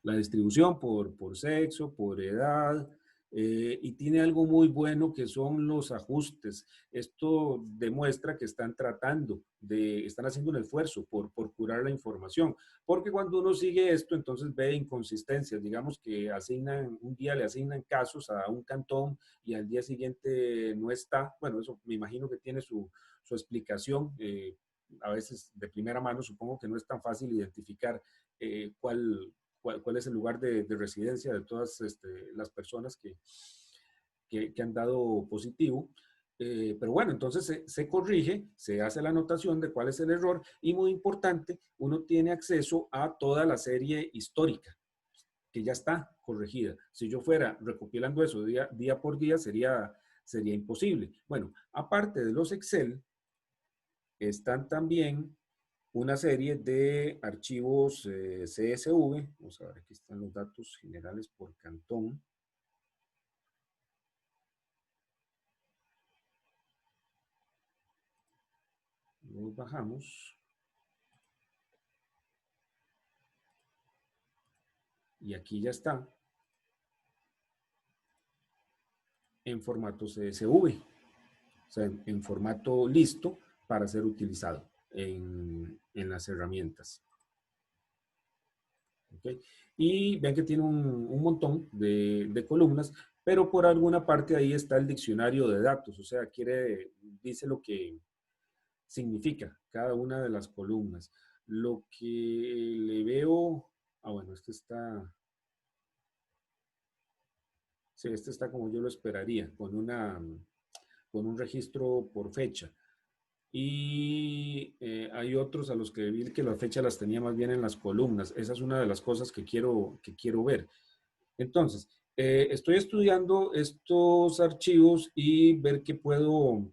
La distribución por sexo, por edad, Y tiene algo muy bueno que son los ajustes. Esto demuestra que están están haciendo un esfuerzo por curar la información, porque cuando uno sigue esto, entonces ve inconsistencias. Digamos que un día le asignan casos a un cantón y al día siguiente no está. Bueno, eso me imagino que tiene su explicación. A veces de primera mano supongo que no es tan fácil identificar cuál es el lugar de residencia de todas las personas que han dado positivo. Pero bueno, entonces se corrige, se hace la anotación de cuál es el error y muy importante, uno tiene acceso a toda la serie histórica que ya está corregida. Si yo fuera recopilando eso día por día sería imposible. Bueno, aparte de los Excel, están también una serie de archivos CSV. Vamos a ver, aquí están los datos generales por cantón. Los bajamos. Y aquí ya está en formato CSV. O sea, en formato listo para ser utilizado en las herramientas. ¿Okay? Y ven que tiene un montón de columnas, pero por alguna parte ahí está el diccionario de datos, o sea, dice lo que significa cada una de las columnas. Lo que le veo, bueno, este está como yo lo esperaría, con un registro por fecha. Y hay otros a los que vi que la fecha las tenía más bien en las columnas. Esa es una de las cosas que quiero ver. Entonces, estoy estudiando estos archivos y ver qué puedo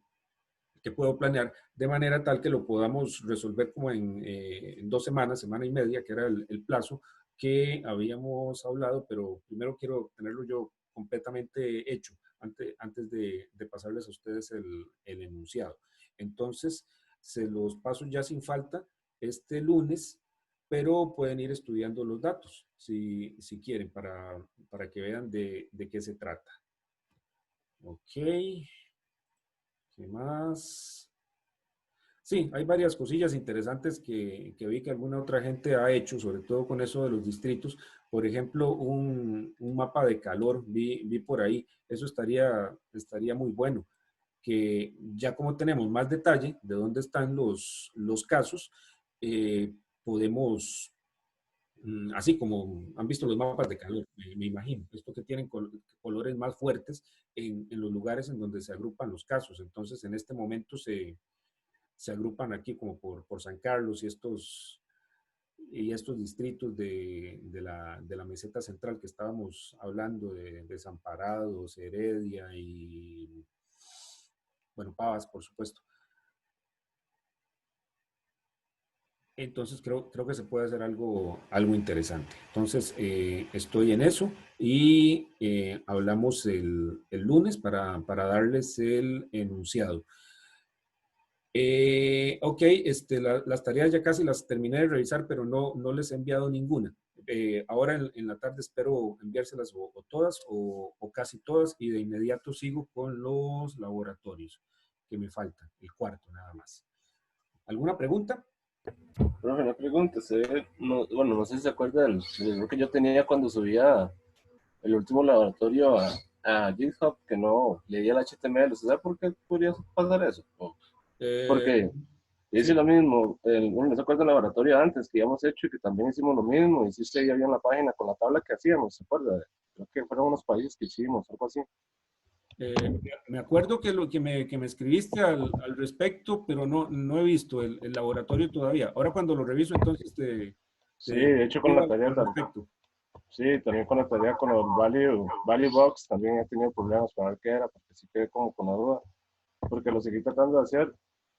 planear de manera tal que lo podamos resolver como en 2 semanas, semana y media, que era el plazo que habíamos hablado, pero primero quiero tenerlo yo completamente hecho antes de pasarles a ustedes el enunciado. Entonces, se los paso ya sin falta este lunes, pero pueden ir estudiando los datos si quieren para que vean de qué se trata. Ok. ¿Qué más? Sí, hay varias cosillas interesantes que vi que alguna otra gente ha hecho, sobre todo con eso de los distritos. Por ejemplo, un mapa de calor, vi por ahí. Eso estaría muy bueno, que ya como tenemos más detalle de dónde están los casos, podemos, así como han visto los mapas de calor, me imagino, esto que tienen colores más fuertes en los lugares en donde se agrupan los casos. Entonces, en este momento se agrupan aquí como por San Carlos y estos distritos de la meseta central que estábamos hablando, de Desamparados, Heredia y, bueno, Pavas, por supuesto. Entonces creo que se puede hacer algo interesante. Entonces estoy en eso y hablamos el lunes para darles el enunciado. Ok, las tareas ya casi las terminé de revisar, pero no les he enviado ninguna. Ahora en la tarde espero enviárselas o todas o casi todas y de inmediato sigo con los laboratorios que me faltan, el cuarto nada más. ¿Alguna pregunta? Profe, una pregunta. Bueno, no sé si se acuerda del error que yo tenía cuando subía el último laboratorio a GitHub, que no leía el HTML. ¿Usted sabe por qué podría pasar eso? Porque hice Sí. lo mismo. Bueno, ¿no se acuerda del laboratorio antes que habíamos hecho y que también hicimos lo mismo? Y si usted ya vio en la página con la tabla que hacíamos, ¿se acuerda? Creo que fueron unos países que hicimos, algo así. Me acuerdo que me escribiste al respecto, pero no he visto el laboratorio todavía. Ahora cuando lo reviso, entonces Sí, de hecho con escribo la al tarea también. respecto. Sí, también con la tarea con los value box también he tenido problemas para ver qué era, porque sí quedé como con la duda, porque lo seguí tratando de hacer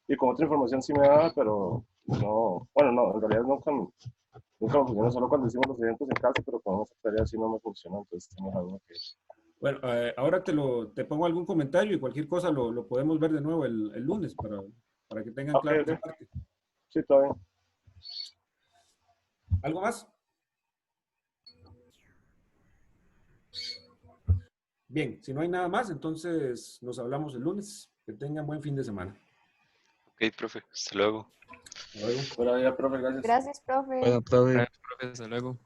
y con otra información sí me daba, pero no, bueno, no, en realidad nunca me funcionó, solo cuando hicimos los eventos en casa, pero con esa tarea sí no me funcionó, entonces tengo la duda que... Bueno, ahora te pongo algún comentario y cualquier cosa lo podemos ver de nuevo el lunes para que tengan Ok, claro esa ok, parte. sí, está bien. ¿Algo más? Bien, si no hay nada más, entonces nos hablamos el lunes. Que tengan buen fin de semana. Ok, profe, hasta luego. Hasta luego. Buena día, profe, gracias. Gracias, profe. Bueno, profe. Gracias, profe, hasta luego.